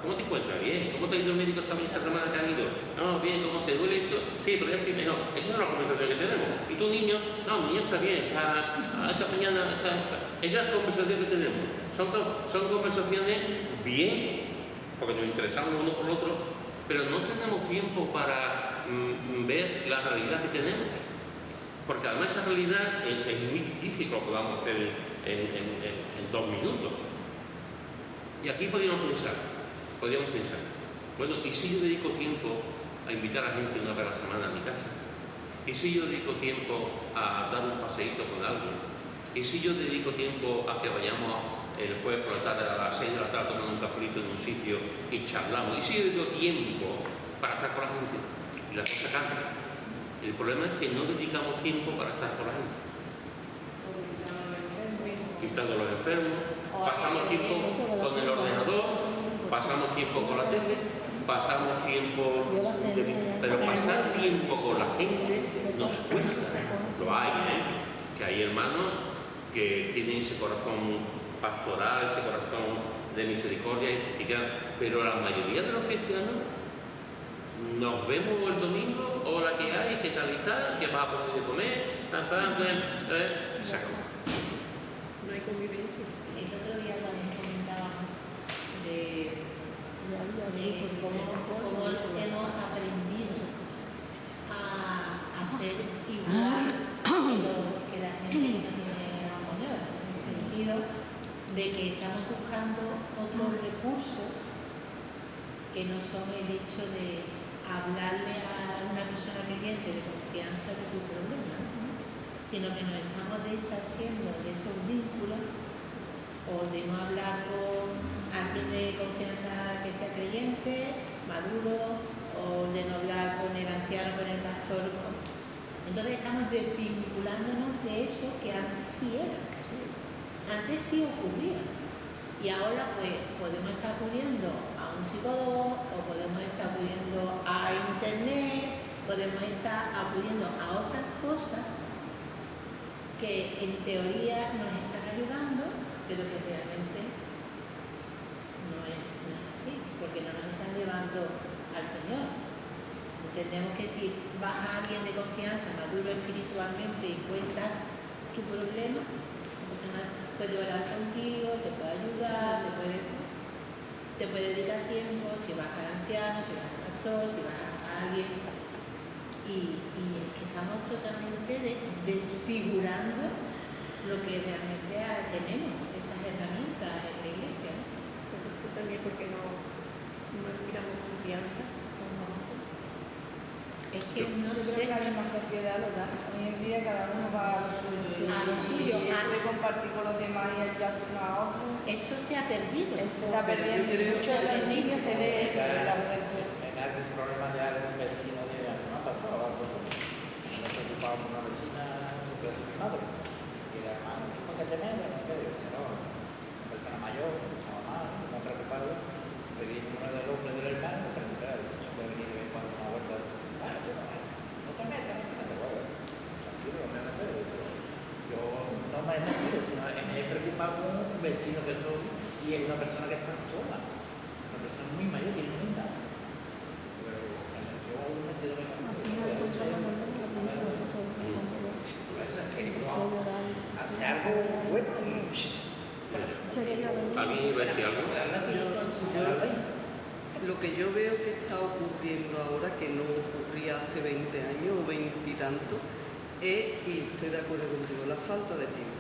¿cómo te encuentras? Bien. ¿Cómo te ha ido el médico esta semana que has ido? No, bien. ¿Cómo te duele esto? Sí, pero ya estoy mejor. Esa es la conversación que tenemos. ¿Y tu niño? No, mi niño está bien. Esta mañana esa es la conversación que tenemos. Son conversaciones bien, porque nos interesamos uno por el otro, pero no tenemos tiempo para ver la realidad que tenemos. Porque además esa realidad es muy difícil que lo podamos hacer en 2 minutos. Y aquí podríamos pensar, bueno, ¿y si yo dedico tiempo a invitar a gente una vez a la semana a mi casa? ¿Y si yo dedico tiempo a dar un paseíto con alguien? ¿Y si yo dedico tiempo a que vayamos el jueves por la tarde a las 6 de la tarde tomando un cafelito en un sitio y charlamos? ¿Y si yo dedico tiempo para estar con la gente? Y la cosa cambia. El problema es que no dedicamos tiempo para estar con la gente. Visitando a los enfermos, pasamos tiempo con el ordenador, pasamos tiempo con la tele, pasamos tiempo... Pero pasar tiempo con la gente nos cuesta. Lo hay, que hay hermanos que tienen ese corazón pastoral, ese corazón de misericordia, pero la mayoría de los cristianos nos vemos el domingo, hola, ¿qué hay? ¿Qué tal y tal? ¿Qué vas a poner de comer? Se acabó. No hay convivencia. El otro día también comentábamos de cómo hemos aprendido a ser igual que la gente que no tiene al Señor, en el sentido de que estamos buscando otros recursos que no son el hecho de hablarle a una persona creyente de confianza de tu problema, sino que nos estamos deshaciendo de esos vínculos, o de no hablar con alguien de confianza que sea creyente, maduro, o de no hablar con el anciano, con el pastor. Entonces estamos desvinculándonos de eso que antes sí era, antes sí ocurría. Y ahora pues podemos estar acudiendo a un psicólogo, o podemos estar acudiendo a internet, podemos estar acudiendo a otras cosas que en teoría nos están ayudando, pero que realmente no es así, porque no nos están llevando al Señor. Entendemos que si vas a alguien de confianza, maduro espiritualmente, y cuentas tu problema, esa persona puede orar contigo, te puede ayudar, te puede dedicar tiempo, si vas al anciano, si vas al pastor, si vas a alguien. Y es que estamos totalmente desfigurando lo que realmente tenemos, esas herramientas en la iglesia, ¿no? Pero eso también porque no inspiramos confianza. Es que no Yo sé. creo que hay más sociedad, ¿verdad? Hoy en día cada uno va a lo suyo. A lo suyo, Y de compartir con los demás y ayudar uno a otro. Eso se ha perdido. Se está perdiendo. Muchos de los niños se ve eso en la juventud. En algún problema de algún vecino de no ha pasado algo. Nos ocupábamos una vecina de su madre. Y la hermana, ¿por qué te metes? No te digo, no, una persona mayor, una mamá, no preocupado. Pedimos uno del hombre del hermano, preguntar, no puede venir de vez en cuando una vuelta. No te metas, bueno, así lo me meto. Yo no me he metido, sino me he preocupado con un vecino que soy y es una persona que está sola, una persona muy mayor que no está. Pero yo me he metido en la hace algo bueno. ¿Alguien iba a decir algo? Lo que yo veo que está ocurriendo ahora, que no ocurría hace 20 años o 20 y tanto, y estoy de acuerdo contigo, la falta de tiempo,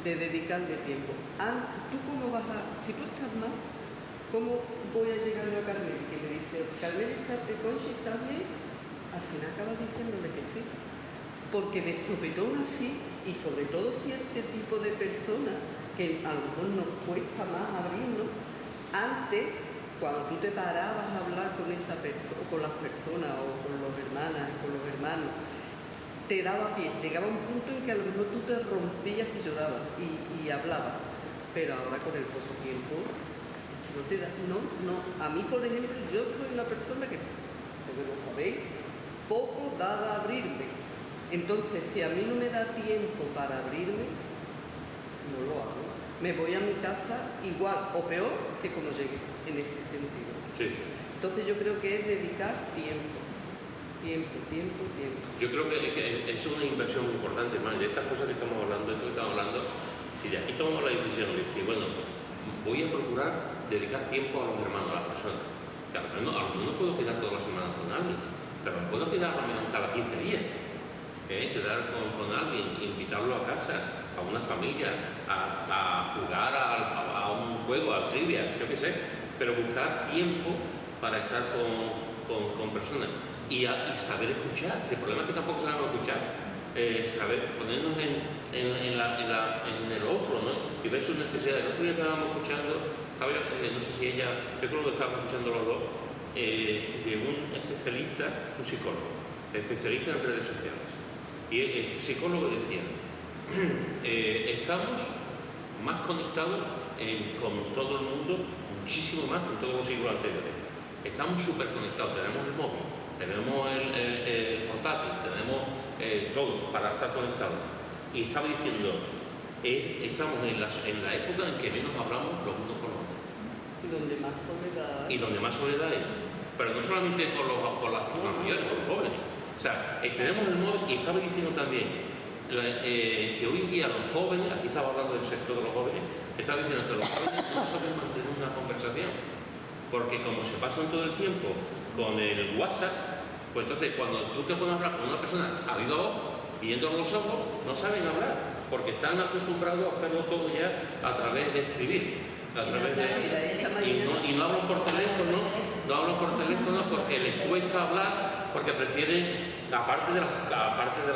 de dedicarle tiempo. ¿Tú cómo vas a, si tú estás mal, cómo voy a llegar yo a Carmen? Que me dice, Carmen, Conchi, ¿estás bien? Al final acabas diciéndole que sí. Porque de sopetón así, y sobre todo si este tipo de personas, que a lo mejor nos cuesta más abrirnos, antes, cuando tú te parabas a hablar con esa persona, con las personas, o con las hermanas, con los hermanos, te daba pie, llegaba un punto en que a lo mejor tú te rompías y llorabas y hablabas, pero ahora con el poco tiempo no te da, no, a mí por ejemplo, yo soy una persona que, porque lo sabéis, poco dada a abrirme, entonces si a mí no me da tiempo para abrirme, no lo hago, me voy a mi casa igual o peor que como llegué, en ese sentido. Sí. Entonces yo creo que es dedicar tiempo. Yo creo que es una inversión importante, más de estas cosas que estamos hablando, si de aquí tomamos la decisión de decir, bueno, voy a procurar dedicar tiempo a los hermanos, a las personas. Que a lo mejor no puedo quedar todas las semanas con alguien, pero puedo quedar a lo menos cada 15 días. Quedar con alguien, invitarlo a casa, a una familia, a jugar a un juego, a trivia, yo qué sé, pero buscar tiempo para estar con personas. Y saber escuchar. El problema es que tampoco sabemos escuchar. Saber ponernos en el otro, ¿no? Y ver sus necesidades. El otro día estábamos escuchando, a ver, no sé si ella, yo creo que estábamos escuchando los dos, de un especialista, un psicólogo, especialista en redes sociales. Y el psicólogo decía, estamos más conectados con todo el mundo, muchísimo más que en todos los siglos anteriores. Estamos súper conectados, tenemos el móvil, tenemos el portátil, tenemos todo para estar conectados. Y estaba diciendo, estamos en la época en que menos hablamos los unos con los otros. Y donde más soledad hay. Y donde más soledad hay. Pero no solamente con las personas mayores, con los jóvenes. O sea, tenemos el móvil, y estaba diciendo también que hoy en día los jóvenes, aquí estaba hablando del sector de los jóvenes, estaba diciendo que los jóvenes no saben mantener una conversación. Porque como se pasan todo el tiempo con el WhatsApp, pues entonces cuando tú te pones a hablar con una persona a viva voz, viendo los ojos, no saben hablar, porque están acostumbrados a hacerlo todo ya a través de escribir, y no hablan por teléfono, porque les cuesta hablar, porque prefieren, aparte de la parte de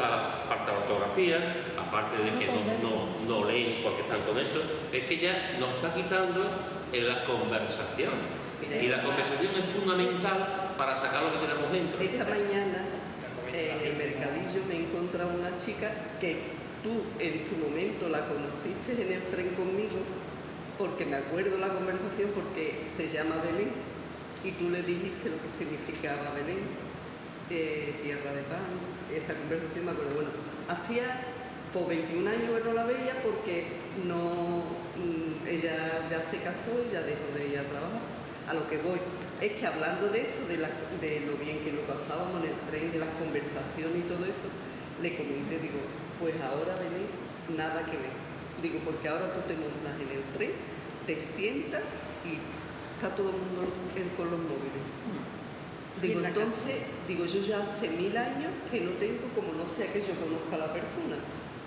ortografía, aparte de que no leen porque están con esto, es que ya nos está quitando en la conversación. Y la conversación es fundamental para sacar lo que tenemos dentro. Esta mañana en el mercadillo me he encontrado una chica que tú en su momento la conociste en el tren conmigo, porque me acuerdo la conversación porque se llama Belén y tú le dijiste lo que significaba Belén, tierra de pan. Esa conversación me acuerdo. Bueno, hacía por 21 años que no la veía porque ella ya se casó y ya dejó de ir a trabajar. A lo que voy es que hablando de eso, de lo bien que lo pasábamos en el tren, de las conversaciones y todo eso, le comenté, digo, pues ahora Belén, nada que ver. Digo, porque ahora tú te montas en el tren, te sientas y está todo el mundo con los móviles. Digo, entonces, yo ya hace 1000 años que no tengo, como no sea que yo conozca a la persona,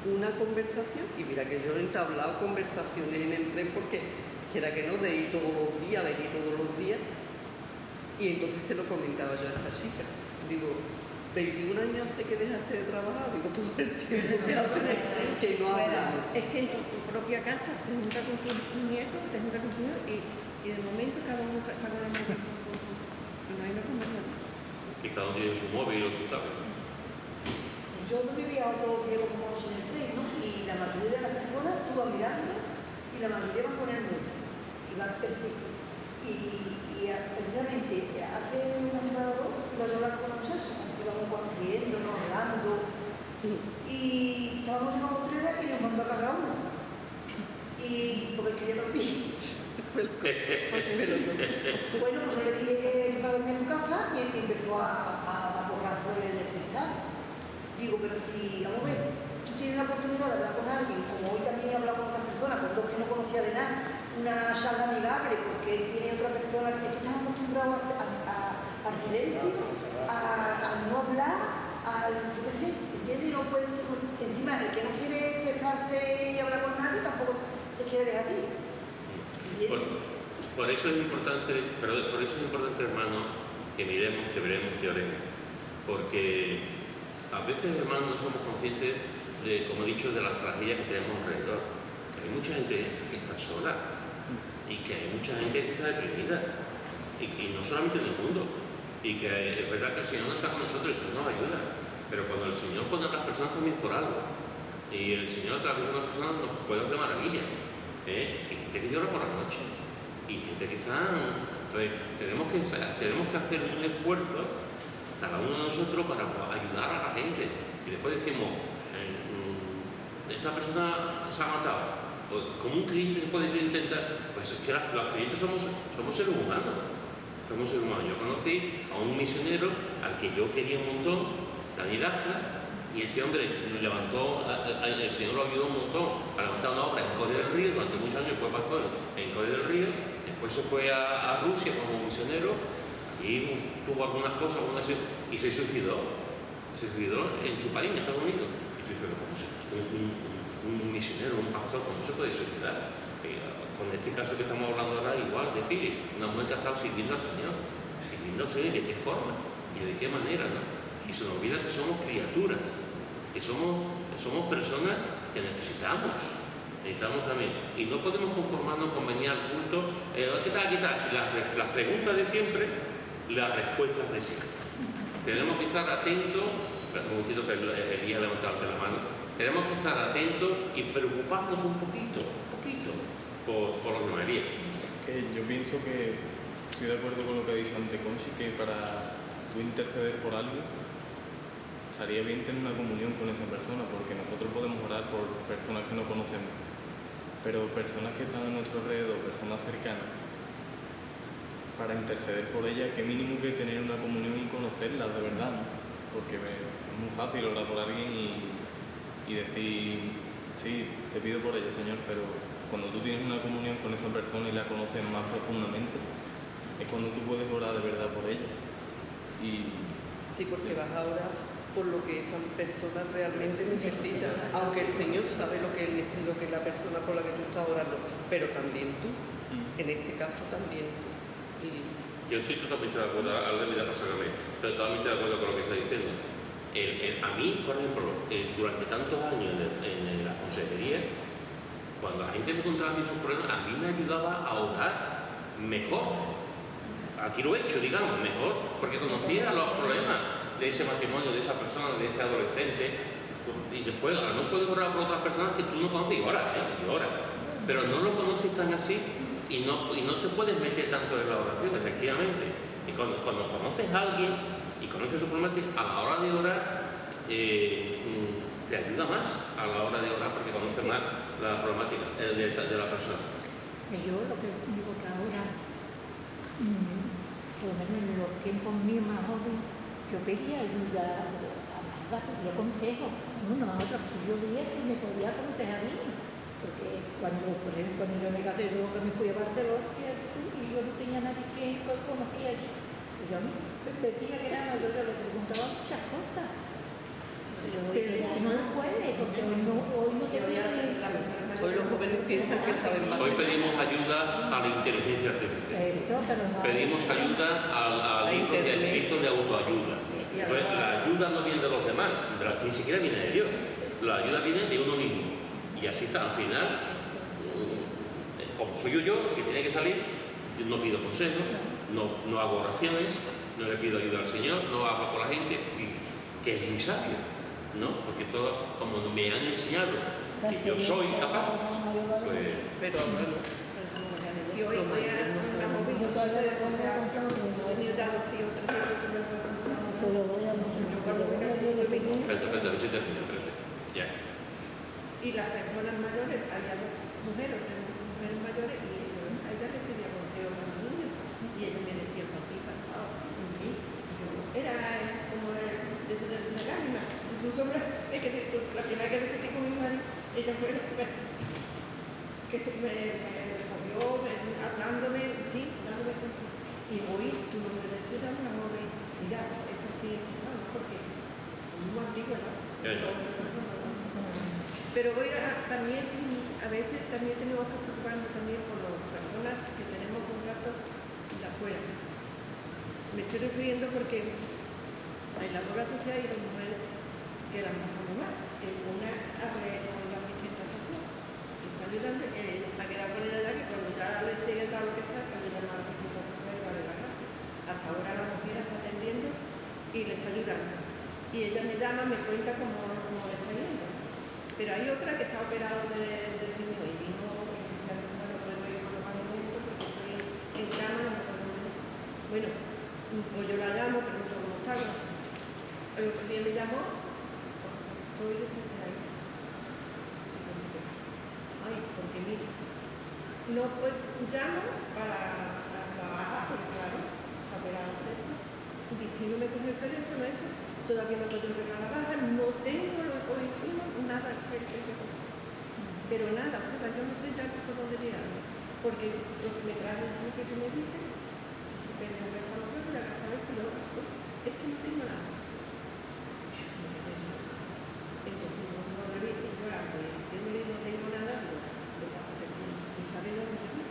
una conversación, y mira que yo he entablado conversaciones en el tren porque quiera que no, de ir todos los días, venir todos los días, y entonces se lo comentaba yo a esta chica. Digo, 21 años hace que dejaste de trabajar, digo, todo el tiempo que no hablamos. Es que en tu propia casa te juntas con tus nietos, y de momento cada uno está con el móvil. Y no hay una conversación. Y cada uno tiene su móvil o su tablet. Yo no vivía todo el día como en el tren, ¿no? Y la mayoría de las personas tú vas mirando y la mayoría van con el móvil y van perfecto. Y precisamente hace una semana o dos iba a hablar con una muchacha, íbamos riéndonos, hablando, y estábamos en la motrera y nos mandó a cargar uno. Y porque quería dormir. Bueno, pues yo le dije que iba a dormir en su casa y él empezó a porrazo en el cristal. Digo, pero si, vamos a ver, tú tienes la oportunidad de hablar con alguien, como hoy también he hablado con otras personas, con dos que no conocía de nada, una charla amigable, porque tiene otra persona que están acostumbrados al silencio, a no hablar, yo qué sé, ¿entiendes? Y no pueden eso es importante, hermano, que miremos, que veremos, que oremos. Porque a veces, hermano, no somos conscientes de, como he dicho, de las tragedias que tenemos alrededor. Que hay mucha gente que está sola y que hay mucha gente que está deprimida. Y no solamente en el mundo. Y que es verdad que el Señor no está con nosotros, el Señor nos ayuda. Pero cuando el Señor pone a las personas también por algo, y el Señor a través de una persona nos puede hacer maravillas. Hay gente que llora por la noche. Y gente que está... Entonces, tenemos que hacer un esfuerzo, cada uno de nosotros, para ayudar a la gente. Y después decimos, esta persona se ha matado. ¿Cómo un creyente se puede intentar? Pues es que los creyentes somos seres humanos. Somos seres humanos. Yo conocí a un misionero al que yo quería un montón, Dani Dasca, y este hombre levantó, el Señor lo ayudó un montón a levantar una obra en Corea del Río. Durante muchos años fue pastor en Corea del Río. Después se fue a Rusia como misionero y tuvo algunas cosas y se suicidó. Se suicidó en su país, en Estados Unidos. Y yo dije, un misionero, un pastor, ¿cómo se puede suicidar? Con este caso que estamos hablando ahora, igual de Pili, una mujer que ha estado sirviendo al Señor. Sirviendo al Señor, ¿y de qué forma? ¿Y de qué manera? ¿No? Y se nos olvida que somos criaturas, que somos personas que necesitamos también. Y no podemos conformarnos con venir al culto, ¿qué tal? Las preguntas de siempre, las respuestas de siempre. Tenemos que estar atentos, un momentito que Elías ha levantado la mano, tenemos que estar atentos y preocuparnos un poquito por los demás. Yo pienso que estoy de acuerdo con lo que ha dicho antes Conchi, que para tú interceder por alguien, estaría bien tener una comunión con esa persona, porque nosotros podemos orar por personas que no conocemos, pero personas que están a nuestro alrededor, personas cercanas, para interceder por ellas, qué mínimo que tener una comunión y conocerlas de verdad, ¿no? Porque es muy fácil orar por alguien y decir, sí, te pido por ella, Señor, pero cuando tú tienes una comunión con esa persona y la conoces más profundamente, es cuando tú puedes orar de verdad por ella. Sí, porque vas a orar por lo que esa persona realmente necesita, aunque el Señor sabe lo que la persona por la que tú estás orando, pero también tú, en este caso también tú. Yo estoy totalmente de acuerdo, ahora me da pasar a mí, pero totalmente de acuerdo con lo que está diciendo. A mí, por ejemplo, durante tantos años en la consejería, cuando la gente me contaba a mí sus problemas, a mí me ayudaba a orar mejor. Aquí lo he hecho, digamos, mejor, porque conocía los problemas de ese matrimonio, de esa persona, de ese adolescente, y después ahora no puedes orar por otras personas que tú no conoces, y ora, pero no lo conoces tan así y no te puedes meter tanto en la oración, efectivamente. Y cuando conoces a alguien y conoces su problema, a la hora de orar te ayuda más a la hora de orar porque conoces más la problemática de la persona. Yo lo que digo que ahora, por lo menos en los tiempos míos más jóvenes, yo pedía ayuda a Marta, pedía consejo uno a otro, pues yo veía que me podía aconsejar a mí, porque por ejemplo, cuando yo me casé, yo que me fui a Barcelona y yo no tenía nadie que conocía allí, pues yo a mí decía que era mayor, yo le preguntaba muchas cosas, pero no lo puede, porque hoy no te tiene. Hoy los jóvenes piensan que saben más. Hoy pedimos ayuda a la inteligencia artificial. Pedimos ayuda al libro de autoayuda. Entonces, la ayuda no viene de los demás, ni siquiera viene de Dios. La ayuda viene de uno mismo. Y así está, al final, como soy yo, que tiene que salir, no pido consejos, no hago oraciones, no le pido ayuda al Señor, no hablo por la gente, que es muy sabio, ¿no? Porque todo, como me han enseñado que yo soy capaz, pues... Pero bueno, y hoy estamos viendo todo el Se lo voy a Espérate, a ver si termino, ya. Y las personas mayores, había dos mujeres mayores, y a ellas les pedía consejo a los niños, y ellos me decían así, pasado, en fin, era como de eso de la lágrima. Incluso es que la primera que discutí con mi madre, ella fue la que me respondió hablándome, en fin, dándome consejo. Y hoy tú no me decías a una joven, mira, esto sí es quizás, porque es muy antiguo, ¿no? Pero hoy también, a veces también tenemos que preocuparnos también por las personas que tenemos contacto está fuera. Me estoy refiriendo porque en la obra social hay dos mujeres que la han pasado mal. Una abre con la asistencia social y está ayudando, ha quedado con ella ya que cuando ya le llegue todo lo que está, cuando ya no la asistencia social y darle la gracia. Hasta ahora la mujer está atendiendo y le está ayudando. Y ella me llama, me cuenta cómo le está yendo. Pero hay otra que está operado del riñón y vino, no puedo ir con los alimentos porque estoy en cama, no puedo ir. Bueno, pues yo la llamo, pregunto cómo está. El otro día me llamó, estoy desesperada. Ay, porque mira, no pues, llamo para la baja, porque claro, está operado por eso. Y si no me coge el teléfono, eso, todavía no puedo regalar la baja, no tengo hoy nada pero nada, o sea, yo no sé ya por dónde tirarme, porque lo que me trae es lo que tú me dices, si te me deja lo que ya cada vez que lo hago, es que no tengo nada. Entonces, no lo he llorando, y no tengo nada, lo pásate, tú sabes dónde yo vivo,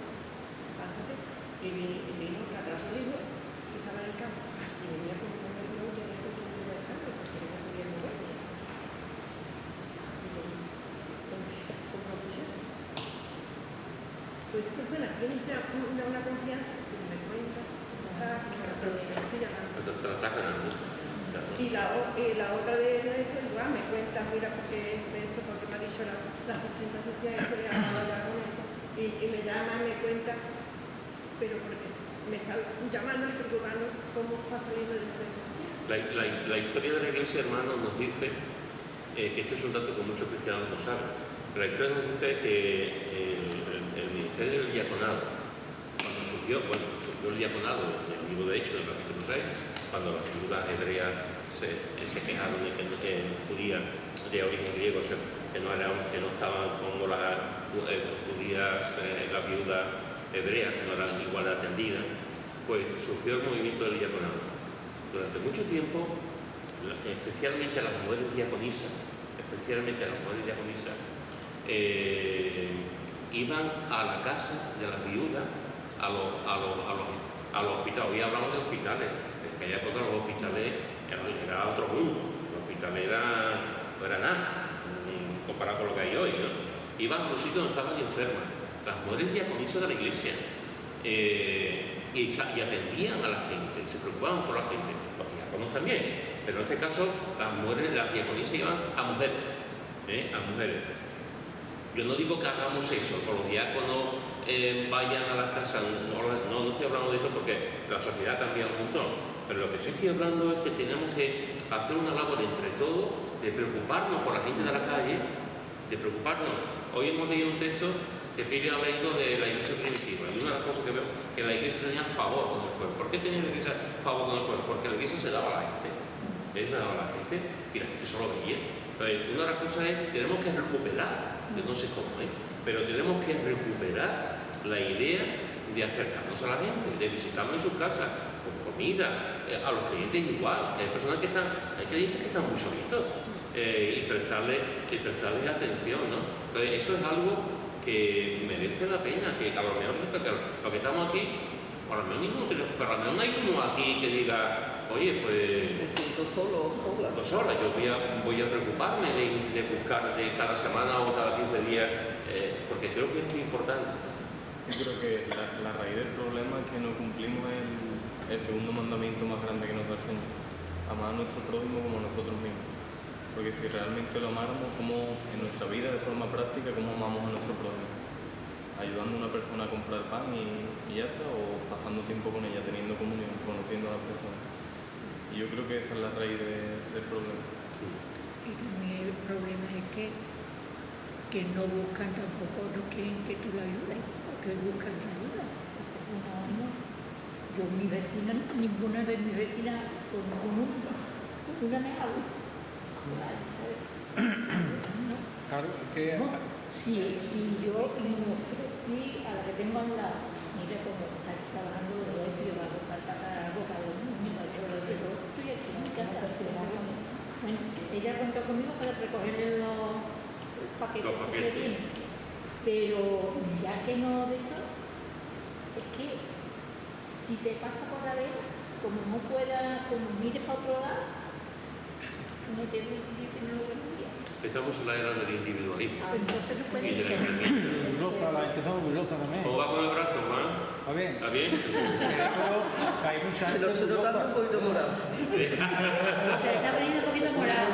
pásate, y vino que atrás lo dijo, que estaba en el campo, y venía con un reloj que tenía que subir del campo, porque no podía mover. Pues esta persona tiene ya una confianza que me cuenta, estoy llamando. Y la otra de eso, igual me cuenta, mira, porque esto, porque me ha dicho la asistente social, esto he hablado ya con esto, y me llama, me cuenta, pero porque me está llamando y preocupando cómo está saliendo de esto. La historia de la Iglesia, hermanos, nos dice que este es un dato que muchos cristianos no saben. La historia nos dice que el ministerio del diaconado, cuando surgió el diaconado en el libro de Hechos, del capítulo 6, cuando las viudas hebreas se quejaron de que judías de origen griego, o sea, que no estaban como las judías, las viudas hebreas, que no eran igual atendidas, pues surgió el movimiento del diaconado. Durante mucho tiempo, especialmente a las mujeres diaconisas, iban a la casa de las viudas, a los hospitales. Hoy hablamos de hospitales, en aquella época los hospitales era otro mundo, los hospitales no era nada, comparado con lo que hay hoy, ¿no? Iban a los sitios donde estaban enfermas, las mujeres diaconisas de la iglesia, y atendían a la gente, se preocupaban por la gente, los diáconos también, pero en este caso las diaconisas iban a mujeres, a mujeres. Yo no digo que hagamos eso, que los diáconos vayan a las casas, no estoy hablando de eso porque la sociedad cambia un montón, pero lo que sí estoy hablando es que tenemos que hacer una labor entre todos de preocuparnos por la gente de la calle, de preocuparnos. Hoy hemos leído un texto que Pili ha leído de la iglesia primitiva, y una de las cosas que veo que la iglesia tenía favor con el pueblo. ¿Por qué tenía la iglesia favor con el pueblo? Porque la iglesia se daba a la gente, se daba a la gente y la gente solo veía. Entonces, una de las cosas es que tenemos que recuperar, yo no sé cómo, pero tenemos que recuperar la idea de acercarnos a la gente, de visitarnos en sus casas, con comida, a los creyentes igual, hay creyentes que están muy solitos, y prestarles atención, ¿no? Entonces, eso es algo que merece la pena, que a lo mejor lo que estamos aquí, a lo mejor ninguno tenemos, pero a lo mejor no hay uno aquí que diga, oye, pues me siento solo o sola. Yo voy a preocuparme de buscar de cada semana o cada 15 días, porque creo que es muy importante. Yo creo que la raíz del problema es que no cumplimos el segundo mandamiento más grande que nos da el Señor: amar a nuestro prójimo como a nosotros mismos. Porque si realmente lo amáramos, como en nuestra vida de forma práctica, ¿cómo amamos a nuestro prójimo? Ayudando a una persona a comprar pan y ya está, o pasando tiempo con ella, teniendo comunión, conociendo a las personas. Y yo creo que esa es la raíz del problema. Y también el problema es que no buscan tampoco, no quieren que tú la ayudes, porque buscan la ayuda. No. Yo, mi vecina, ninguna de mis vecinas, con una me habla. Claro, que si yo me ofrecí a la que tengo al lado, mira cómo está trabajando de eso, yo hago falta para algo, para los niños, pero estoy aquí en mi casa. Bueno, ella contó conmigo para recogerle los paquetes que tiene, pero ya que no de eso, es que si te pasa por la vena, como no puedas, como mires para otro lado, no te dicen lo que no quieres. Estamos en la era del individualismo. Entonces no Y puedes de la ser. aislamiento. Orgullosa, la gente está orgullosa también. ¿Cómo va con el brazo, Juan? ¿Está bien? ¿Está bien? Pero hay mucha Se gente lo estoy notando un poquito morado. Se le está poniendo un poquito morado.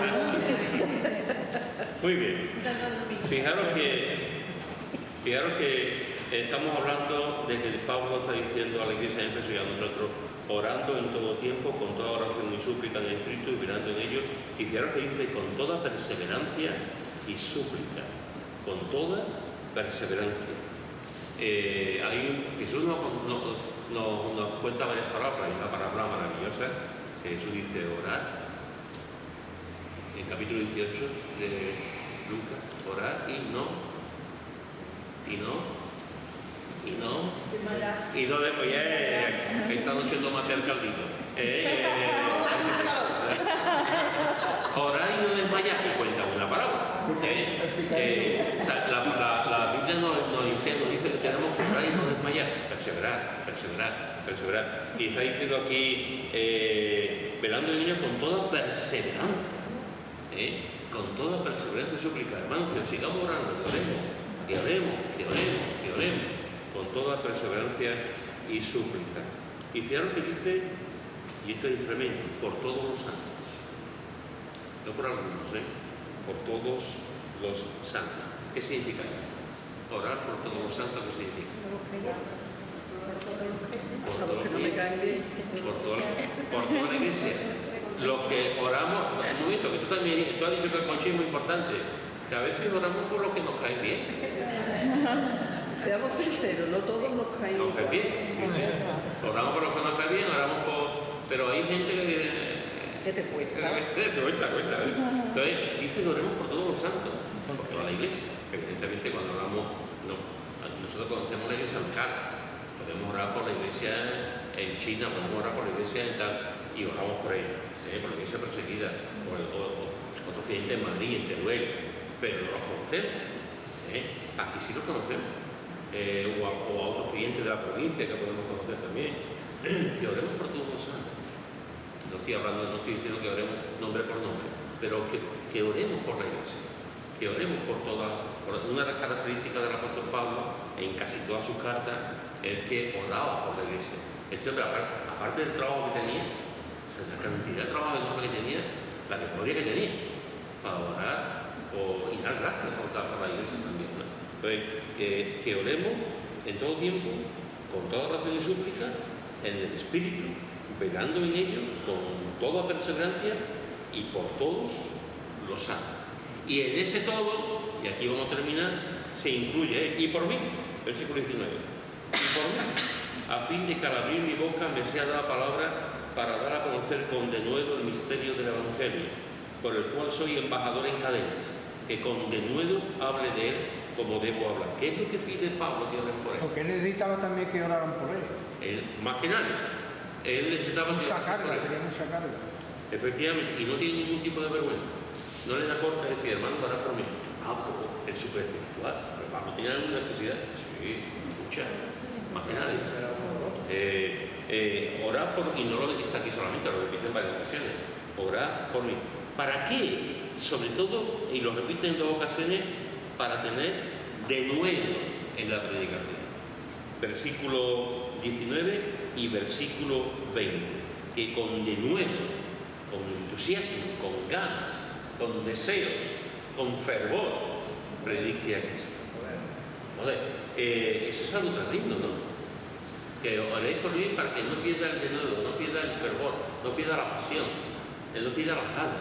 Muy bien. Fijaros que estamos hablando de que Pablo está diciendo a la iglesia de Éfeso y a nosotros, orando en todo tiempo, con toda oración y súplica en el Espíritu y mirando en ellos. Y fijaros que dice, con toda perseverancia y súplica. Con toda perseverancia. Jesús nos cuenta varias palabras. Hay una palabra maravillosa que Jesús dice orar. En capítulo 18 de Lucas, orar y no desmayar. Esta noche no maté al caldito. Orar y no desmayar, que cuenta una palabra. La Biblia nos dice que tenemos que orar y no desmayar, perseverar. Y está diciendo aquí, velando en ellos con toda perseverancia. Con toda perseverancia y súplica, hermanos, que sigamos orando, que oremos, con toda perseverancia y súplica. Y fijaros que dice, y esto es tremendo, por todos los santos, no por algunos, por todos los santos. ¿Qué significa esto? Orar por todos los santos, ¿qué significa? Por todos los que por toda la iglesia. Los que oramos, un momento, que tú has dicho que el conchi es muy importante, que a veces oramos por lo que nos cae bien. Seamos sinceros, no todos nos caen Nos cae igual. bien. Sí. Oramos por lo que nos cae bien, oramos por... Pero hay gente ¿Qué te cuesta? Cuenta. Entonces, dice que oremos por todos los santos, por toda la iglesia. Evidentemente, cuando oramos, nosotros conocemos la iglesia local. Podemos orar por la iglesia en China, podemos orar por la iglesia en tal, y oramos por ella, por la iglesia perseguida, por otros clientes en Madrid, en Teruel, pero no los conocemos. Aquí sí los conocemos. O a otros clientes de la provincia que podemos conocer también. Que oremos por todos los santos. No estoy diciendo que oremos nombre por nombre, pero que oremos por la iglesia, que oremos por toda. Una de las características del apóstol Pablo, en casi todas sus cartas, es que oraba por la iglesia. Este hombre, aparte del trabajo que tenía, la cantidad de trabajo enorme que tenía, la memoria que tenía, para orar y dar gracias por la iglesia también, ¿no? Entonces, que oremos en todo tiempo, con toda oración y súplica, en el Espíritu, velando en ello, con toda perseverancia y por todos los santos. Y en ese todo, y aquí vamos a terminar, se incluye, y por mí, versículo 19, y por mí, a fin de que al abrir mi boca me sea dada palabra para dar a conocer con denuedo el misterio del Evangelio, por el cual soy embajador en cadenas, que con denuedo hable de él como debo hablar. ¿Qué es lo que pide Pablo que oren por él? Porque necesitaba también que oraran por él. Él, más que nadie, él necesitaba que Mucha orasen por él. carga, tenía mucha carga. Efectivamente, y no tiene ningún tipo de vergüenza. No le da corta decir, hermano, orar por mí. El súper espiritual. Pero Pablo tenía alguna necesidad. Sí, escucha, más que nadie. Orar por, y no lo dice aquí solamente, lo repite en varias ocasiones. Orar por mí. ¿Para qué? Sobre todo, y lo repite en dos ocasiones, para tener denuedo en la predicación. Versículo 19 y versículo 20. Que con denuedo, con entusiasmo, con ganas, con deseos, con fervor, predique a Cristo. Joder, eso es algo terrible, ¿no? Que oréis por mí para que no pierda el denuedo, no pierda el fervor, no pierda la pasión, no pierda las ganas,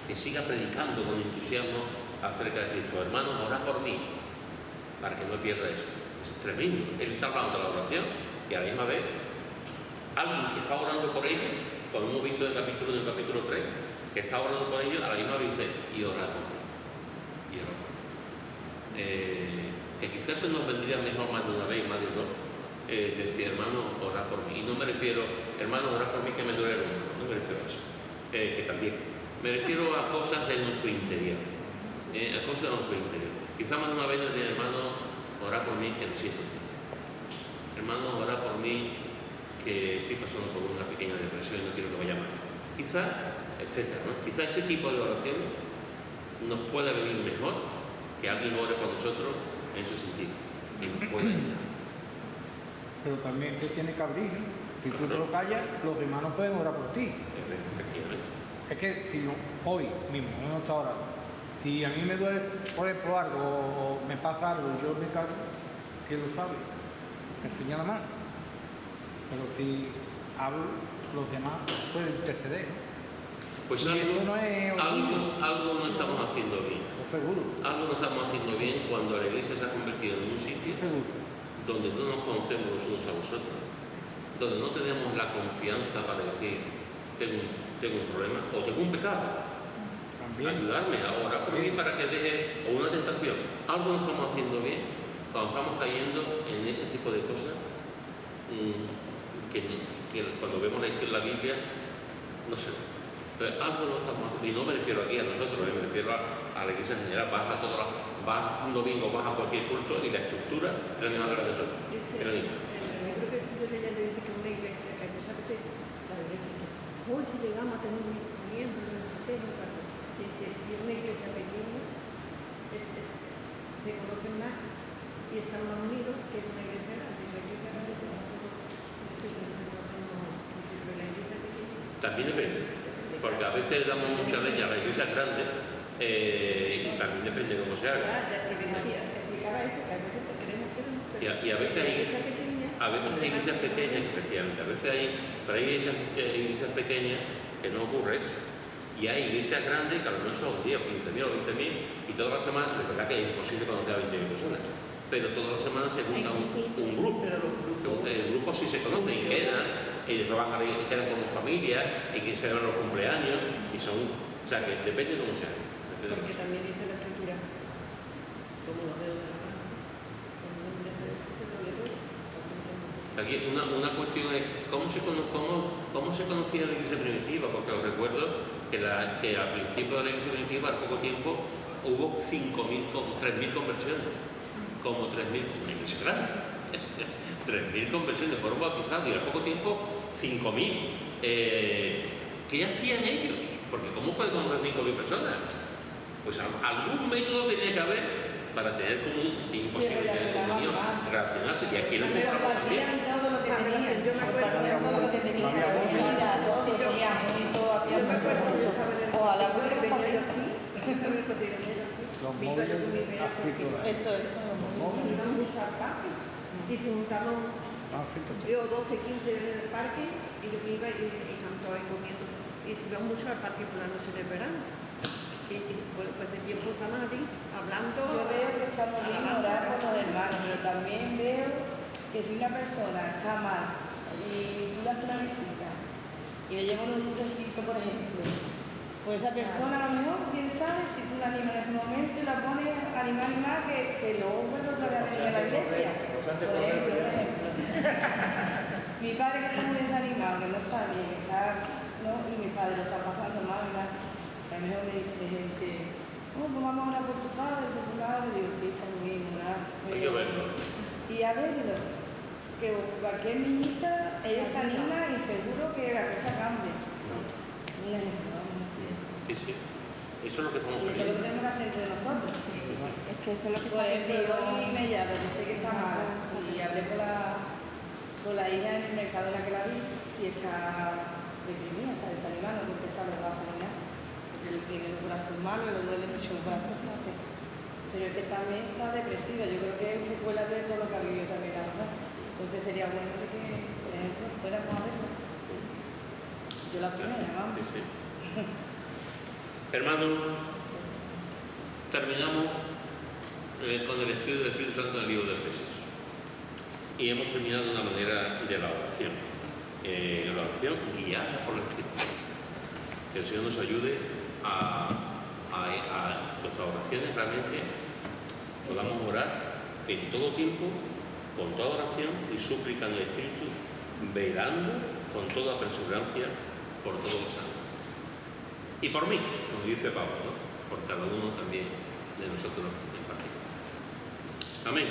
que siga predicando con entusiasmo acerca de Cristo. Hermanos, orad por mí, para que no pierda eso. Es tremendo. Él está hablando de la oración y a la misma vez alguien que está orando por ellos, como hemos visto en el capítulo 3, que está orando por ellos, a la misma vez dice, y orad por mí. Y orad por mí. Que quizás se nos vendría mejor más de una vez, más de dos, decir, hermano, orad por mí. Y no me refiero, hermano, orad por mí que me duele el hombro. No me refiero a eso. Que también. Me refiero a cosas de nuestro interior. A cosas de nuestro interior. Quizás más de una vez nos diga, hermano, orad por mí que me siento triste. Hermano, orad por mí que estoy pasando por una pequeña depresión y no quiero que vaya mal. Quizá, etcétera, ¿no? Quizá ese tipo de oraciones nos pueda venir mejor que alguien ore por nosotros en ese sentido y nos pueda ayudar. Pero también te tiene que abrir. Si tú te lo callas, los demás no pueden orar por ti. Efectivamente. Es que si hoy mismo, no está orando, si a mí me duele, por ejemplo, algo o me pasa algo y yo me cago, ¿quién lo sabe? El Señor nada más. Pero si hablo, los demás pueden interceder. Pues Y eso no es algo no estamos haciendo bien. Seguro. Algo no estamos haciendo bien cuando la iglesia se ha convertido en un sitio donde no nos conocemos los unos a vosotros, donde no tenemos la confianza para decir tengo un problema o tengo un pecado. También. Ayudarme a orar por mí para que deje, o una tentación. Algo no estamos haciendo bien cuando estamos cayendo en ese tipo de cosas que cuando vemos la Biblia, no sé. Entonces, algo no estamos haciendo, y no me refiero aquí a nosotros, me refiero a la iglesia en general. Vas un domingo, vas a cualquier culto y la estructura es la misma que la de nosotros. Yo creo que yo leía dice que una iglesia, que muchas veces la iglesia, hoy si llegamos a tener un miembro en el sistema, y una iglesia pequeña, se conocen más y están más unidos que una iglesia grande. La iglesia grande se conocen más, pero la iglesia pequeña. También depende, porque a veces damos mucha leña a la iglesia grande y también depende de cómo se haga. Explicaba eso, que a veces creemos que no. Y a veces hay iglesias pequeñas, efectivamente, a veces hay iglesias pequeñas que no ocurre eso. Y hay iglesias grandes que a lo mejor son 10 o 15.000 o 20.000 y todas las semanas, de verdad que es imposible conocer a 20.000 personas, pero todas las semanas se junta un grupo. El grupo sí se conoce y quedan, y después quedan como familia y que se dan los cumpleaños y son, o sea que depende de cómo se haga. Porque también dice la escritura, como lo veo de la mano, aquí una cuestión es cómo se conocía la iglesia primitiva, porque os recuerdo que al principio de la iglesia primitiva, al poco tiempo, hubo 3.000 conversiones, como 3.000, una iglesia grande, 3.000 conversiones, fueron bautizados y al poco tiempo 5.000. ¿Qué hacían ellos? Porque ¿cómo pueden conocer 5.000 personas? Pues algún método tenía que haber para tener como un imposible tener comunión, relacionarse, y aquí lo encontramos también. Todo lo que tenían, compartían todo lo que tenían, comida, todo, comían bonito, hacían juntos. Ojalá pudiera estar aquí. Los móviles africanos. Eso. Iban mucho al parque y se juntaban 12, 15 en el parque y yo iba y estaban todos comiendo. Y se iban mucho al parque por la noche del verano. Y bueno, pues el tiempo estamos aquí hablando. Yo veo que estamos bien orar por los hermanos, pero también veo que si una persona está mal y tú le haces una visita y le llevas un dulcecito, por ejemplo, pues esa persona a lo mejor, quién sabe, si tú la animas en ese momento y la pones a animar que luego vuelve otra vez a la iglesia. Por ejemplo. Mi padre que está muy desanimado, que no está bien, y mi padre lo está pasando mal, ¿verdad? A lo mejor me dice gente, pues vamos a orar por tu padre, por tu madre, y digo, sí, está muy bien, ¿verdad? Hay que verlo. Y a verlo, que cualquier niñita, ella se anima y seguro que la cosa cambia. Un ejemplo, vamos a decir. Sí. Eso es lo que estamos Y eso es lo que tenemos que hacer entre nosotros. Es que eso es lo que Por ejemplo, yo y Mellado, que sé que está mal, y hablé con la hija en el mercado en la que la vi, y está deprimida, está desanimada, no contesta, no va a hacer nada. Porque él tiene el corazón malo y le duele mucho el corazón. Pero es que también está depresiva, yo creo que es secuela de todo lo que ha vivido también la verdad. Entonces sería bueno de que, por ejemplo, fuéramos a verlo. Yo la primera, vamos. Sí. Hermanos, terminamos con el estudio del Espíritu Santo en el libro de Efesios. Y hemos terminado de una manera de la oración. La oración guiada por el Espíritu. Que el Señor nos ayude a nuestras oraciones realmente podamos orar en todo tiempo, con toda oración y súplica en el Espíritu, velando con toda perseverancia por todos los santos. Y por mí, como dice Pablo, ¿no? Por cada uno también de nosotros en particular. Amén.